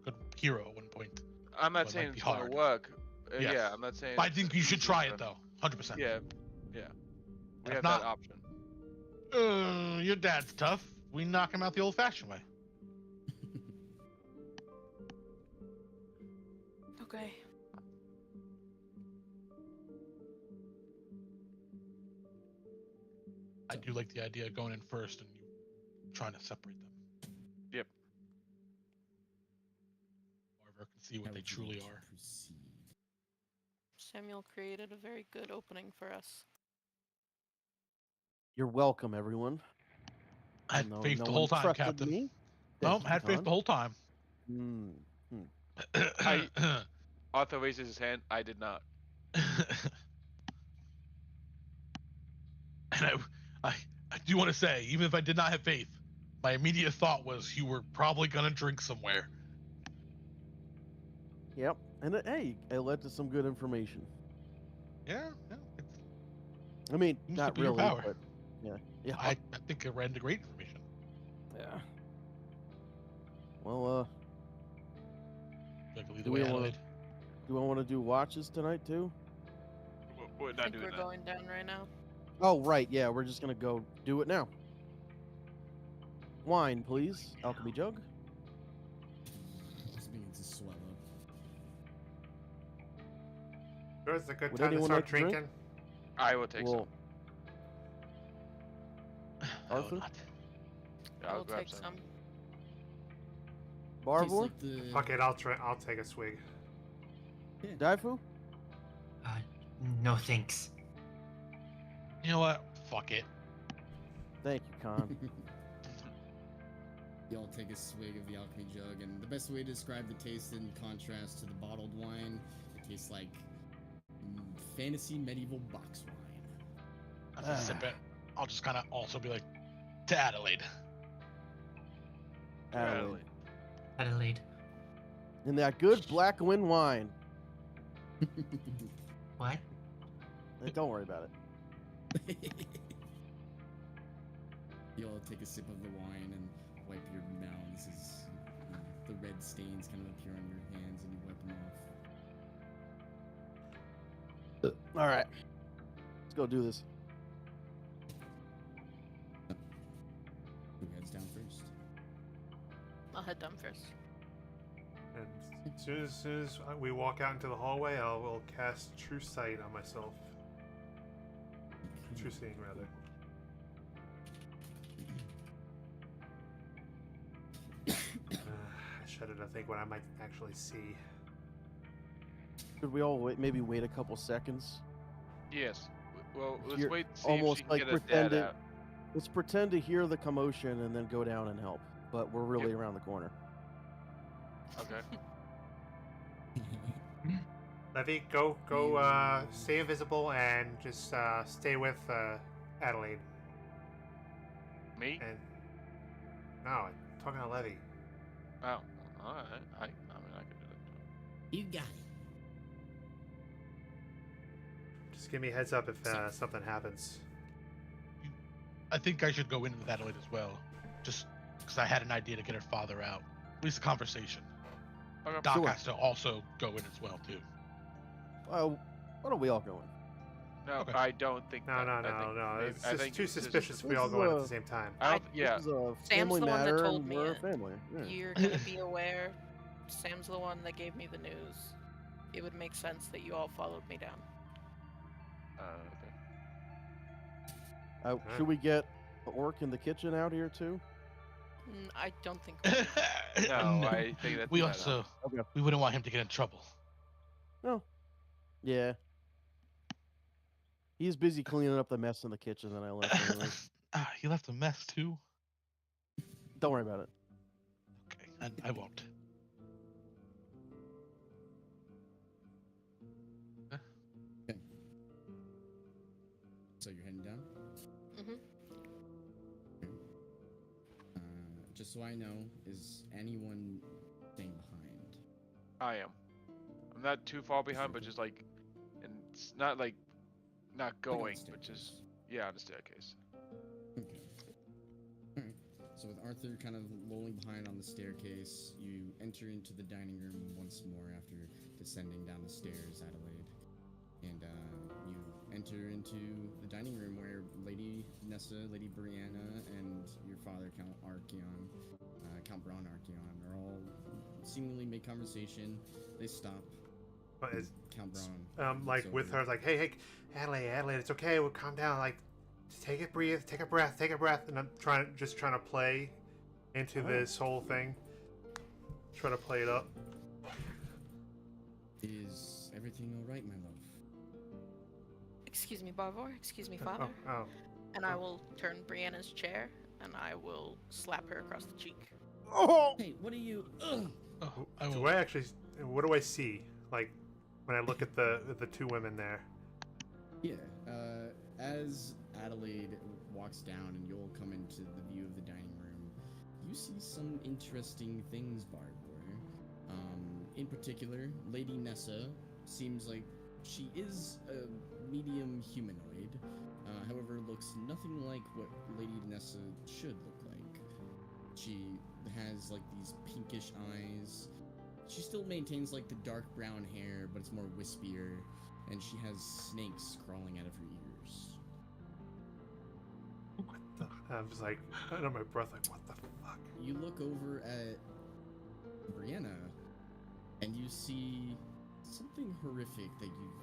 good hero at one point. I'm not But it saying might be it's gonna hard. work. Yes. Yeah, I'm not saying. But I think you should easy, try but- it, though. 100%. Yeah. We If have not- that option. Your dad's tough. We knock him out the old-fashioned way. Okay. I do like the idea of going in first and you trying to separate them. Yep. Barvor can see what How they would you truly like to are. proceed? Samuel created a very good opening for us. You're welcome, everyone. I had No- faith no the one whole time, trusted Captain. me. No, Thank you, had faith Khan. the whole time. Hmm. Arthur raises his hand. I did not. And I do want to say, even if I did not have faith, my immediate thought was you were probably gonna drink somewhere. Yep. And hey, it led to some good information. Yeah, I mean, Seems to not be your really, power. but yeah. I think it ran to great information. Yeah. Well, Like lead the Do way, we wanna- Adelaide. do I want to do watches tonight too? We're I not think doing we're that. going down right now. Oh, right. Yeah, we're just gonna go do it now. Wine, please. Alchemy jug. Just begins to swell up. Sure, it's a good Would time to anyone start like to drink? drinking. I will take Well, I will Arthur? not. some. I I'll will grab take some. some. Tastes Barvor, like the... Fuck it, I'll take a swig. Daifu. No thanks. You know what? Fuck it. Thank you, Khan. Y'all take a swig of the alchemy jug, and the best way to describe the taste in contrast to the bottled wine, it tastes like fantasy medieval box wine. As I sip it, I'll just kind of also be like, to Adelaide. Adelaide. Adelaide. And that good black wind wine. What? Don't worry about it. You all take a sip of the wine and wipe your mouths as the red stains kind of appear on your hands, and you wipe them off. All right. Let's go do this. Who heads down first? I'll head down first. And as soon as we walk out into the hallway, I will cast True Sight on myself. True Seeing, rather. I shudder to think what I might actually see. Should we all maybe wait a couple seconds? Yes. Well, let's You're wait and see almost if she can like get a pretend dad it- out. Let's pretend to hear the commotion and then go down and help. But we're really around the corner. Okay. Levy, go, stay invisible and just stay with Adelaide. Me? And no, I'm talking to Levy. Oh, alright. I mean, I can do that. You got it. Just give me a heads up if something happens. I think I should go in with Adelaide as well, just because I had an idea to get her father out. At least a conversation. Okay. Doc Sure. has to also go in as well too. Why don't we all go in? No, Okay. I don't think. No. maybe- It's I just think too this is- suspicious if we this all is go in at a- the same time. I don't, yeah. This is a Sam's family the one that matter, told and me we're a it. family. Yeah. You're gonna be aware. Sam's the one that gave me the news. It would make sense that you all followed me down. Okay. Should we get the orc in the kitchen out here too? I don't think. we do. No, I think that's we better. also Okay. we wouldn't want him to get in trouble. No. Yeah. He's busy cleaning up the mess in the kitchen that I left. Anyway. He left a mess too. Don't worry about it. Okay, I won't. So you're heading down? Mhm. Just so I know, is anyone staying behind? I am. I'm not too far behind, but just like, and it's not like, not Like on going, the but just staircase. yeah, on the staircase. Okay. Alright. So with Arthur kind of lolling behind on the staircase, you enter into the dining room once more after descending down the stairs, Adelaide. And you enter into the dining room where Lady Nessa, Lady Brianna, and your father, Count Archeon, Count Braun Archeon, are all seemingly make conversation. They stop. But is Count Braun. like looks with over. her, like, hey, Adelaide, it's okay. We'll calm down. Like, just take it, breathe, take a breath. And I'm trying to play into this whole thing. Try to play it up. Is everything all right, my love? Excuse me, Barvor. Excuse me, father. Oh. And I will turn Brianna's chair and I will slap her across the cheek. Oh! Hey, what are you? Ugh. Oh, I Do will. I actually? What do I see? Like, when I look at the two women there. Yeah. As Adelaide walks down and you'll come into the view of the dining room, you see some interesting things, Barvor. In particular, Lady Nessa seems like she is a medium humanoid. However, looks nothing like what Lady Nessa should look like. She has like these pinkish eyes. She still maintains like the dark brown hair, but it's more wispier, and she has snakes crawling out of her ears. I'm just like, under my breath, like, what the fuck? You look over at Brianna, and you see something horrific that you've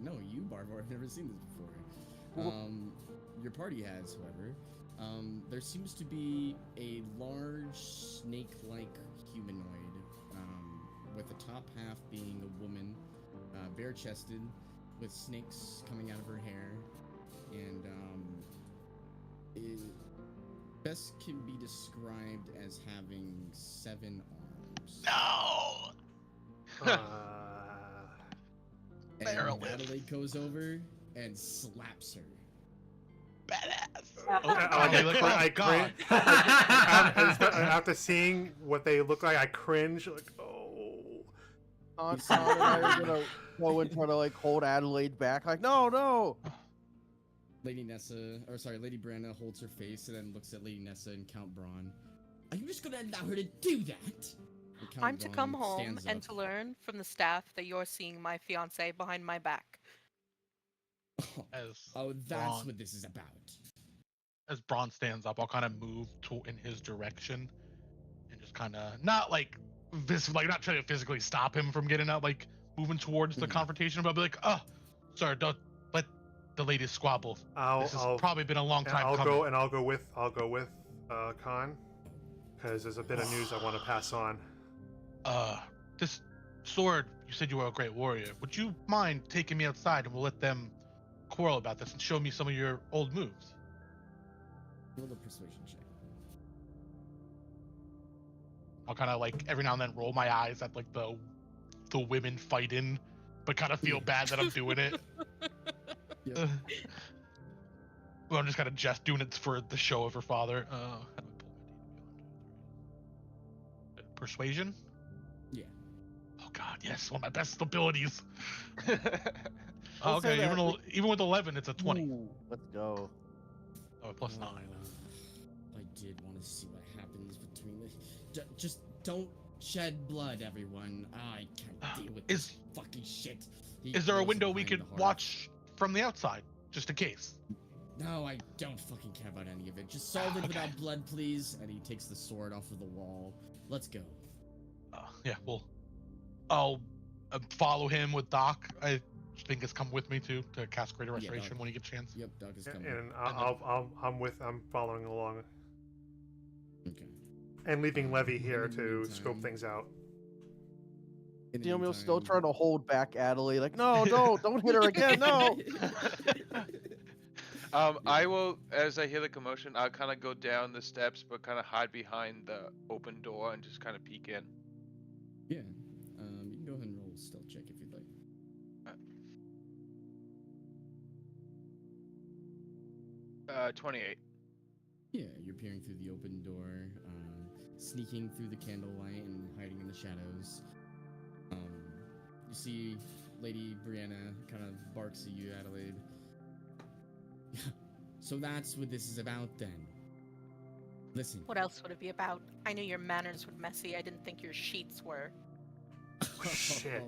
no, you, Barvor, have never seen this before. Your party has, however. There seems to be a large snake-like humanoid, with the top half being a woman, bare-chested, with snakes coming out of her hair, and it best can be described as having 7 arms. No. And Barely. Adelaide goes over and slaps her. Badass. I God. cringe. After seeing what they look like, I cringe. Like, oh. Con and I are gonna go and try to like hold Adelaide back. Like, no. Lady Brianna holds her face and then looks at Lady Nessa and Count Braun. Are you just gonna allow her to do that? And Count I'm to come Braun home stands and up. to learn from the staff that you're seeing my fiance behind my back. As Oh, that's Braun, what this is about. as Braun stands up, I'll kind of move in his direction, and just kind of not like not trying to physically stop him from getting out, like moving towards the Mhm. confrontation, but I'll be like, oh, sir, don't let the ladies squabble. This has probably been a long time I'll coming. go with Khan, because there's a bit of news I want to pass on. This sword, you said you were a great warrior. Would you mind taking me outside and we'll let them quarrel about this and show me some of your old moves? Roll a persuasion check. I'll kind of like every now and then roll my eyes at like the women fighting, but kind of feel bad that I'm doing it. Yep. Well, I'm just kind of just doing it for the show of her father. How do I pull my persuasion? Yeah. Oh God, yes, one of my best abilities. Don't say Okay, that. even with 11, it's a 20. Ooh, let's go. Oh, plus 9. I did want to see what happens between the. Just don't shed blood, everyone. I can't deal with this fucking shit. Is there a window we could watch from the outside, just in case? No, I don't fucking care about any of it. Just solve it without blood, please. And he takes the sword off of the wall. Let's go. Yeah, well, I'll follow him with Doc. I think has come with me too to cast Greater Restoration Doc. when you get a chance. Yep, Doc is coming. And I'm following along. Okay. And leaving Levy here In the to meantime- scope things out. In the Tiomio's still meantime- trying to hold back Adelaide. Like, no, don't hit her again. No. I will, as I hear the commotion, I'll kind of go down the steps, but kind of hide behind the open door and just kind of peek in. Yeah. You can go ahead and roll a stealth check if you'd like. 28. Yeah, you're peering through the open door, sneaking through the candlelight and hiding in the shadows. You see Lady Brianna kind of barks at you, Adelaide. So that's what this is about then. Listen. What else would it be about? I knew your manners were messy. I didn't think your sheets were. Shit.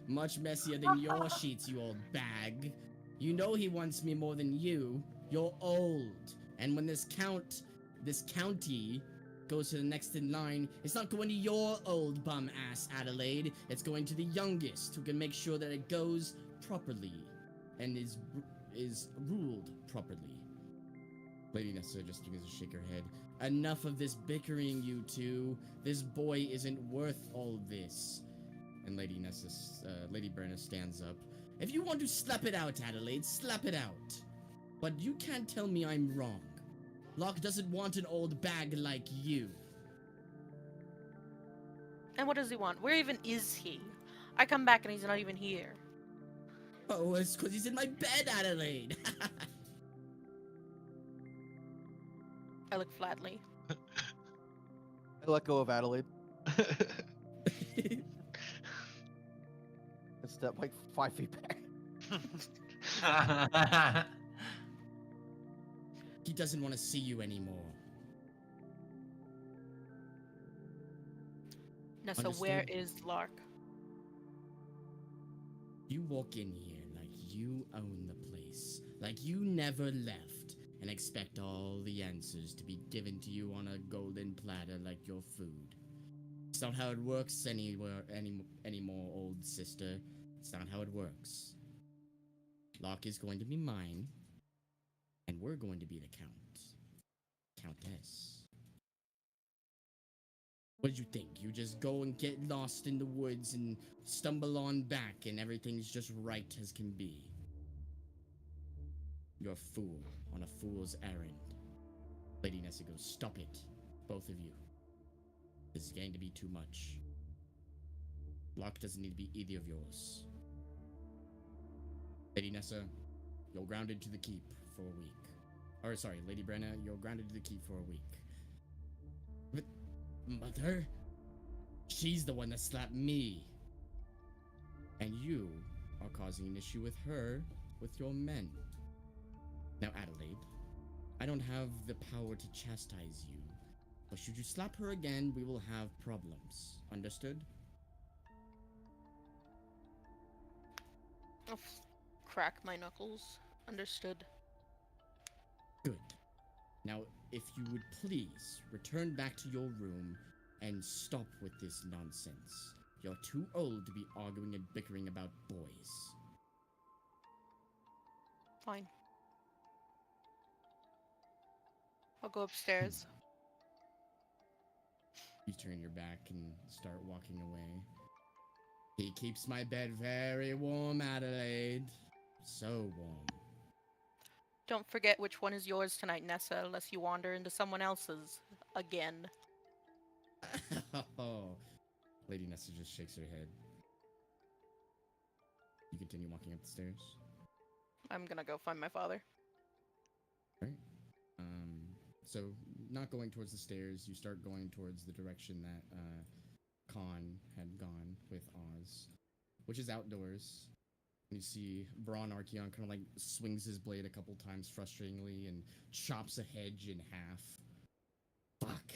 Much messier than your sheets, you old bag. You know he wants me more than you. You're old. And when this county goes to the next in line, it's not going to your old bum ass, Adelaide. It's going to the youngest who can make sure that it goes properly and is ruled properly. Lady Nessa just begins to shake her head. Enough of this bickering, you two. This boy isn't worth all this. And Lady Brenna stands up. If you want to slap it out, Adelaide, slap it out. But you can't tell me I'm wrong. Locke doesn't want an old bag like you. And what does he want? Where even is he? I come back and he's not even here. Oh, it's because he's in my bed, Adelaide. I look flatly. I let go of Adelaide and step like 5 feet back. He doesn't want to see you anymore. Nessa, Understood. where is Lark? You walk in here like you own the place, like you never left, and expect all the answers to be given to you on a golden platter like your food. It's not how it works anymore, old sister. It's not how it works. Locke is going to be mine, and we're going to be the Countess. What did you think? You just go and get lost in the woods and stumble on back and everything's just right as can be. You're a fool on a fool's errand. Lady Nessa goes, stop it, both of you. This is getting to be too much. Locke doesn't need to be either of yours. Lady Nessa, you're grounded to the keep for a week. Or sorry, Lady Brenna, you're grounded to the keep for a week. But Mother, she's the one that slapped me. And you are causing an issue with her, with your men. Now, Adelaide, I don't have the power to chastise you, but should you slap her again, we will have problems. Understood? I'll crack my knuckles. Understood. Good. Now, if you would please return back to your room and stop with this nonsense. You're too old to be arguing and bickering about boys. Fine. I'll go upstairs. You turn your back and start walking away. He keeps my bed very warm, Adelaide. So warm. Don't forget which one is yours tonight, Nessa, unless you wander into someone else's again. Lady Nessa just shakes her head. You continue walking up the stairs. I'm gonna go find my father. Right. So not going towards the stairs, you start going towards the direction that Khan had gone with Oz, which is outdoors. You see Braun Archeon kind of like swings his blade a couple times frustratingly and chops a hedge in half. Fuck.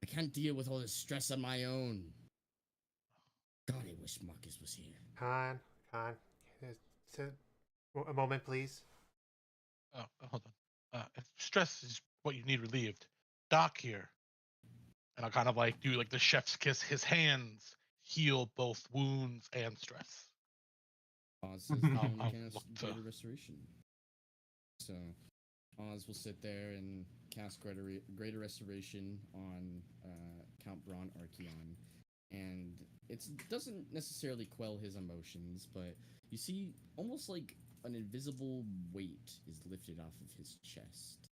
I can't deal with all this stress on my own. God, I wish Marcus was here. Khan, a moment, please. Oh, hold on. If stress is what you need relieved, Doc here. And I'll kind of like do like the chef's kiss. His hands heal both wounds and stress. Oz says that you I'll want to cast look to- Greater Restoration. So Oz will sit there and cast Greater Restoration on Count Braun Archeon. And it doesn't necessarily quell his emotions, but you see almost like an invisible weight is lifted off of his chest.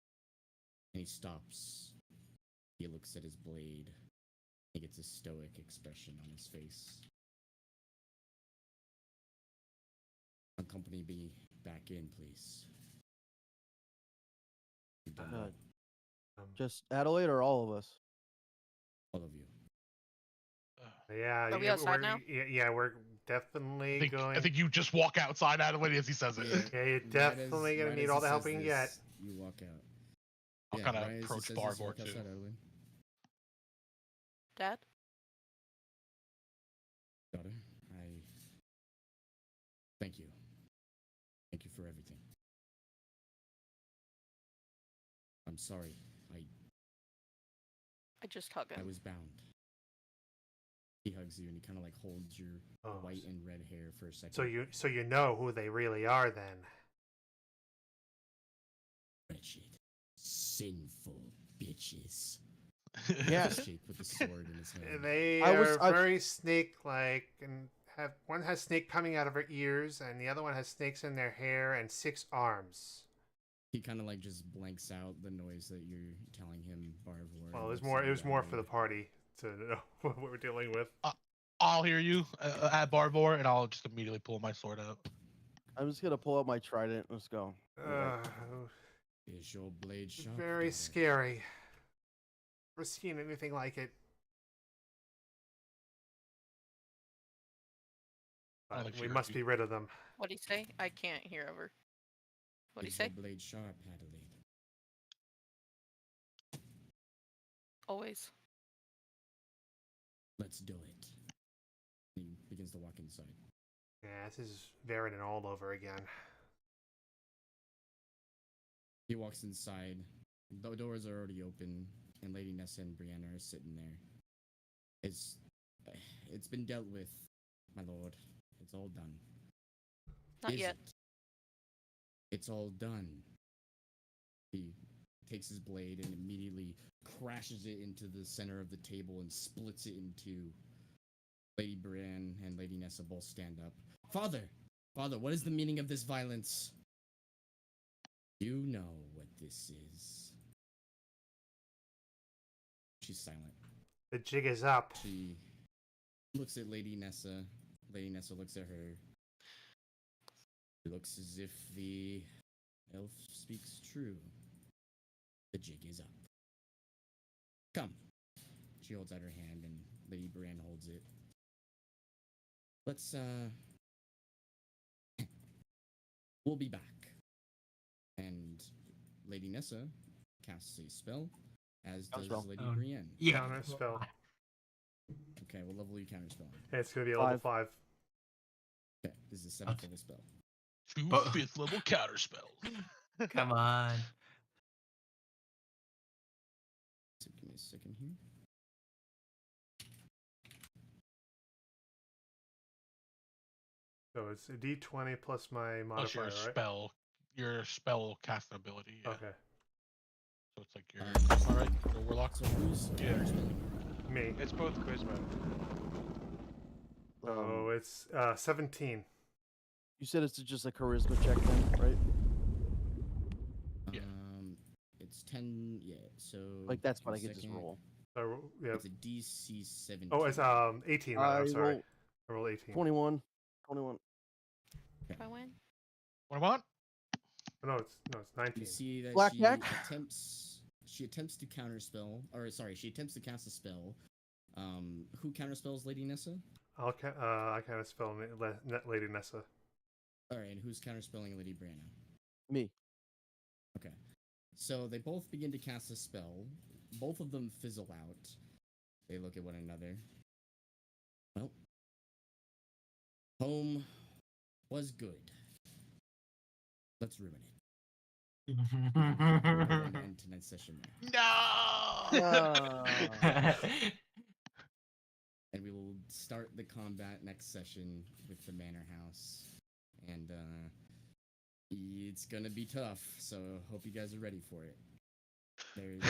And he stops. He looks at his blade. He gets a stoic expression on his face. Accompany me back in, please. Just Adelaide or all of us? All of you. Yeah, Are we outside now? Yeah, we're definitely going. I think you just walk outside Adelaide as he says it. Yeah, you're definitely gonna need all the help you can get. You walk out. I'll kind of approach Barvor too. Dad? Daughter, thank you. Thank you for everything. I'm sorry. I just hug him. I was bound. He hugs you and he kind of like holds your white and red hair for a second. So you know who they really are then. Wretched, sinful bitches. Yes. Shake with the sword in his hand. They are very snake-like, and one has snake coming out of her ears, and the other one has snakes in their hair and 6 arms. He kind of like just blanks out the noise that you're telling him, Barvor. Well, it was more for the party to know what we're dealing with. I'll hear you at Barvor, and I'll just immediately pull my sword out. I'm just gonna pull out my trident. Let's go. Is your blade sharp? Very scary. Never seen anything like it. We must be rid of them. What'd he say? I can't hear over. What'd he say? Is your blade sharp, Adelaide? Always. Let's do it. He begins to walk inside. Yeah, this is Varian all over again. He walks inside. The doors are already open, and Lady Nessa and Brianna are sitting there. It's been dealt with, my lord. It's all done. Not yet. It's all done. He takes his blade and immediately crashes it into the center of the table and splits it in two. Lady Brienne and Lady Nessa both stand up. Father, what is the meaning of this violence? You know what this is. She's silent. The jig is up. She looks at Lady Nessa. Lady Nessa looks at her. It looks as if the elf speaks true. The jig is up. Come. She holds out her hand and Lady Brienne holds it. Let's, we'll be back. And Lady Nessa casts a spell, as does Lady Brienne. Yeah, counter spell. Okay, what level you counter spell? It's gonna be a level 5. Okay, this is a 7th level spell. 2 5th level counter spells. Come on. So give me a second here. So it's a D20 plus my Plus modifier, right? your spell cast ability. Yeah. Okay. So it's like you're Um, all right. You're a warlock. So who's Yeah. counterspelling? Me. It's both charisma. So it's 17. You said it's just a charisma check then, right? Yeah. It's 10. Yeah. So Like that's give what me I a could just second. roll. Yeah. It's a DC 17. Oh, it's 18. I I'm sorry. roll I rolled 18. 21. 21. Do I win? What about? Oh, no, it's 19. You see that Blackjack? she attempts to counterspell, or sorry, she attempts to cast a spell. Who counterspells Lady Nessa? I kind of spell Lady Nessa. All right, and who's counterspelling Lady Brianna? Me. Okay. So they both begin to cast a spell. Both of them fizzle out. They look at one another. Well, home was good. Let's ruin it. We're going to end tonight's session there. No. And we will start the combat next session with the Manor House. And it's gonna be tough, so hope you guys are ready for it. There's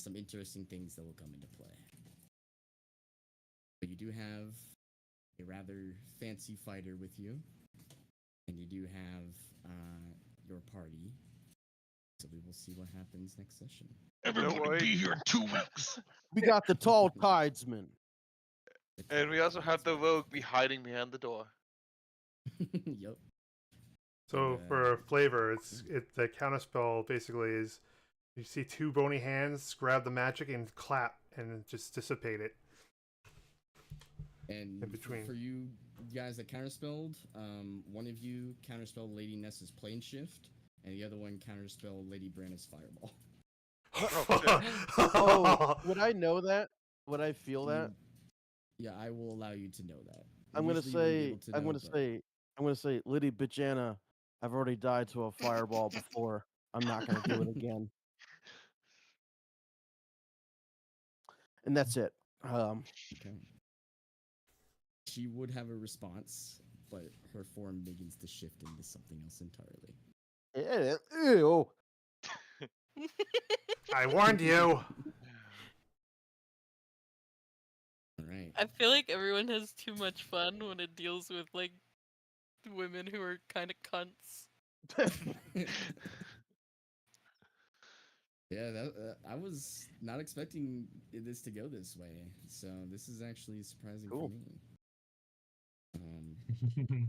some interesting things that will come into play. But you do have a rather fancy fighter with you, and you do have your party. So we will see what happens next session. Everybody worry. be here in 2 weeks. We got the Talltidesmen. And we also have the rogue be hiding behind the door. Yep. So for flavor, the counterspell basically is you see two bony hands grab the magic and clap and just dissipate it. And In between. for you guys that counterspelled, one of you counterspelled Lady Nessa's plane shift, and the other one counterspelled Lady Brianna's fireball. Oh, would I know that? Would I feel that? Yeah, I will allow you to know that. I'm gonna Usually you wouldn't be say. able to I'm know, gonna but- say. I'm gonna say, Liddy Bitchana, I've already died to a fireball before. I'm not gonna do it again. And that's it. Okay. She would have a response, but her form begins to shift into something else entirely. Ew. I warned you. All right. I feel like everyone has too much fun when it deals with like women who are kind of cunts. Yeah, I was not expecting this to go this way, so this is actually surprising Cool. for me.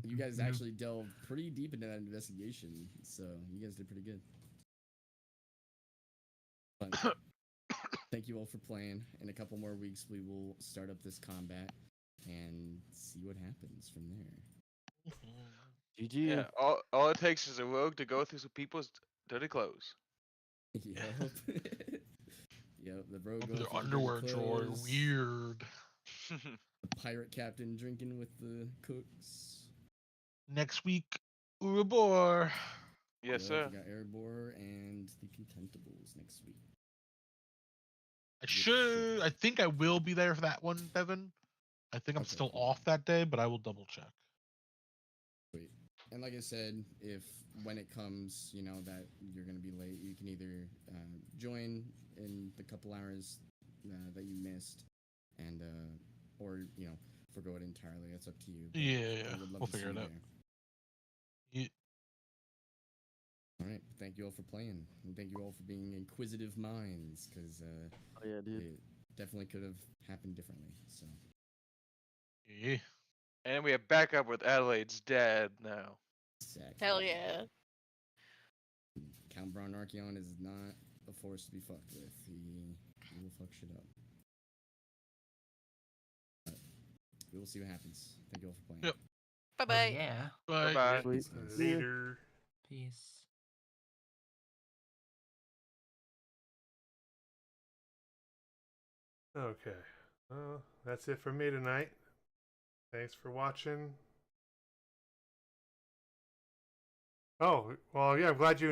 You guys actually delved pretty deep into that investigation, so you guys did pretty good. But thank you all for playing. In a couple more weeks, we will start up this combat and see what happens from there. GG. Yeah, all it takes is a rogue to go through some people's dirty clothes. Yep. Yep, the rogue Open going their through the underwear dirty drawer. clothes, Weird. the pirate captain drinking with the cooks. Next week, Urabor. Yes, Yep, sir. We got Erebor and the Contemptibles next week. I think I will be there for that one, Devin. I think I'm Okay, still cool. off that day, but I will double check. Sweet. And like I said, when it comes, that you're gonna be late, you can either join in the couple hours that you missed, and or forgo it entirely. That's up to you. But Yeah, I would love we'll to see figure it you out. there. Yeah. All right. Thank you all for playing, and thank you all for being inquisitive minds, because Oh, yeah, dude. it definitely could have happened differently. So Yeah. And we are back up with Adelaide's dad now. exactly. Hell yeah. Count Braun Archeon is not a force to be fucked with. He will fuck shit up. But we will see what happens. Thank you all for playing. Yep. Bye bye. Yeah. Bye. Bye-bye. Sweet. Later. Peace. Okay. Well, that's it for me tonight. Thanks for watching. Oh, well, yeah, I'm glad you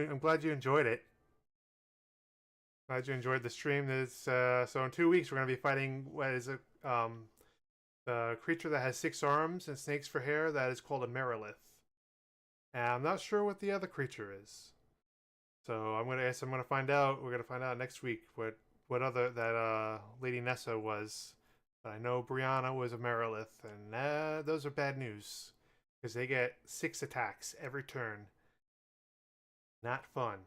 enjoyed it. Glad you enjoyed the stream. So in 2 weeks we're gonna be fighting the creature that has 6 arms and snakes for hair that is called a Merilith. And I'm not sure what the other creature is. So I'm gonna find out. We're gonna find out next week what other that Lady Nessa was. But I know Brianna was a Merilith, and those are bad news because they get 6 attacks every turn. Not fun.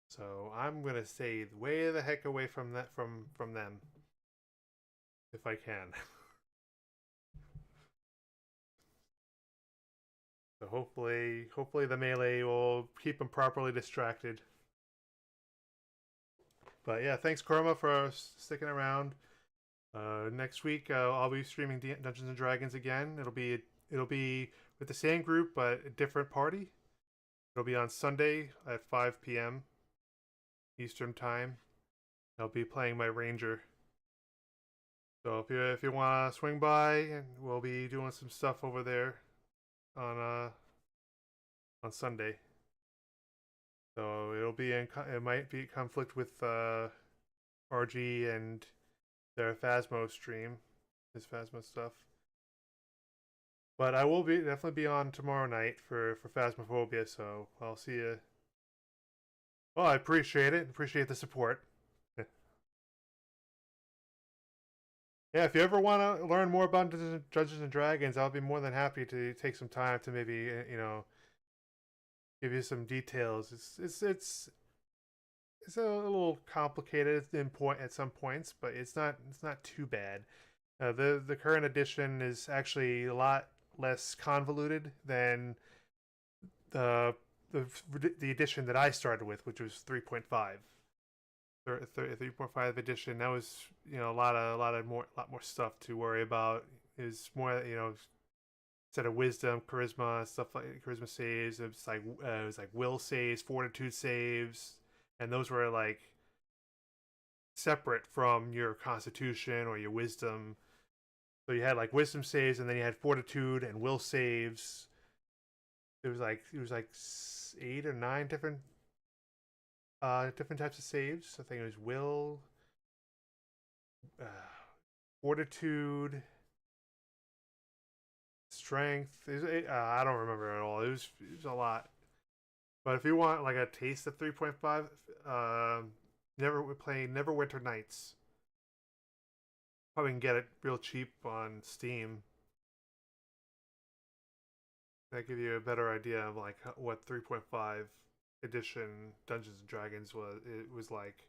So I'm gonna stay way the heck away from that from them if I can. So hopefully the melee will keep them properly distracted. But yeah, thanks Korma for sticking around. Next week I'll be streaming Dungeons and Dragons again. It'll be with the same group but a different party. It'll be on Sunday at 5 p.m. Eastern time. I'll be playing my ranger. So if you want to swing by, and we'll be doing some stuff over there on Sunday. So it might be conflict with RG and their Phasmo stream, his Phasmo stuff. But I will definitely be on tomorrow night for Phasmophobia, so I'll see you. Well, I appreciate it. Appreciate the support. Yeah, if you ever want to learn more about Dungeons and Dragons, I'll be more than happy to take some time to maybe give you some details. It's a little complicated at some points, but it's not too bad. The current edition is actually a lot less convoluted than the edition that I started with, which was 3.5. 3.5 edition. That was a lot more stuff to worry about. Is more instead of wisdom, charisma, stuff like charisma saves. It was like will saves, fortitude saves, and those were like separate from your constitution or your wisdom. So you had like wisdom saves, and then you had fortitude and will saves. It was like 8 or 9 different types of saves. I think it was will, fortitude, strength. I don't remember at all. It was a lot. But if you want like a taste of 3.5, Neverwinter Nights. Probably can get it real cheap on Steam. That give you a better idea of like what 3.5 edition Dungeons and Dragons was like.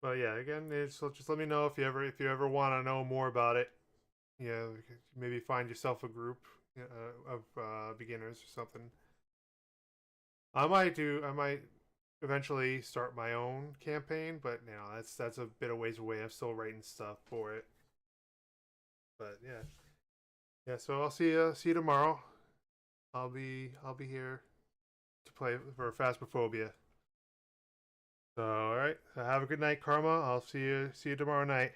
But yeah, again, just let me know if you ever want to know more about it. Yeah, maybe find yourself a group of beginners or something. I might eventually start my own campaign, but that's a bit of ways away. I'm still writing stuff for it. But yeah. So I'll see you tomorrow. I'll be here to play for Phasmophobia. So all right, have a good night, Karma. I'll see you tomorrow night.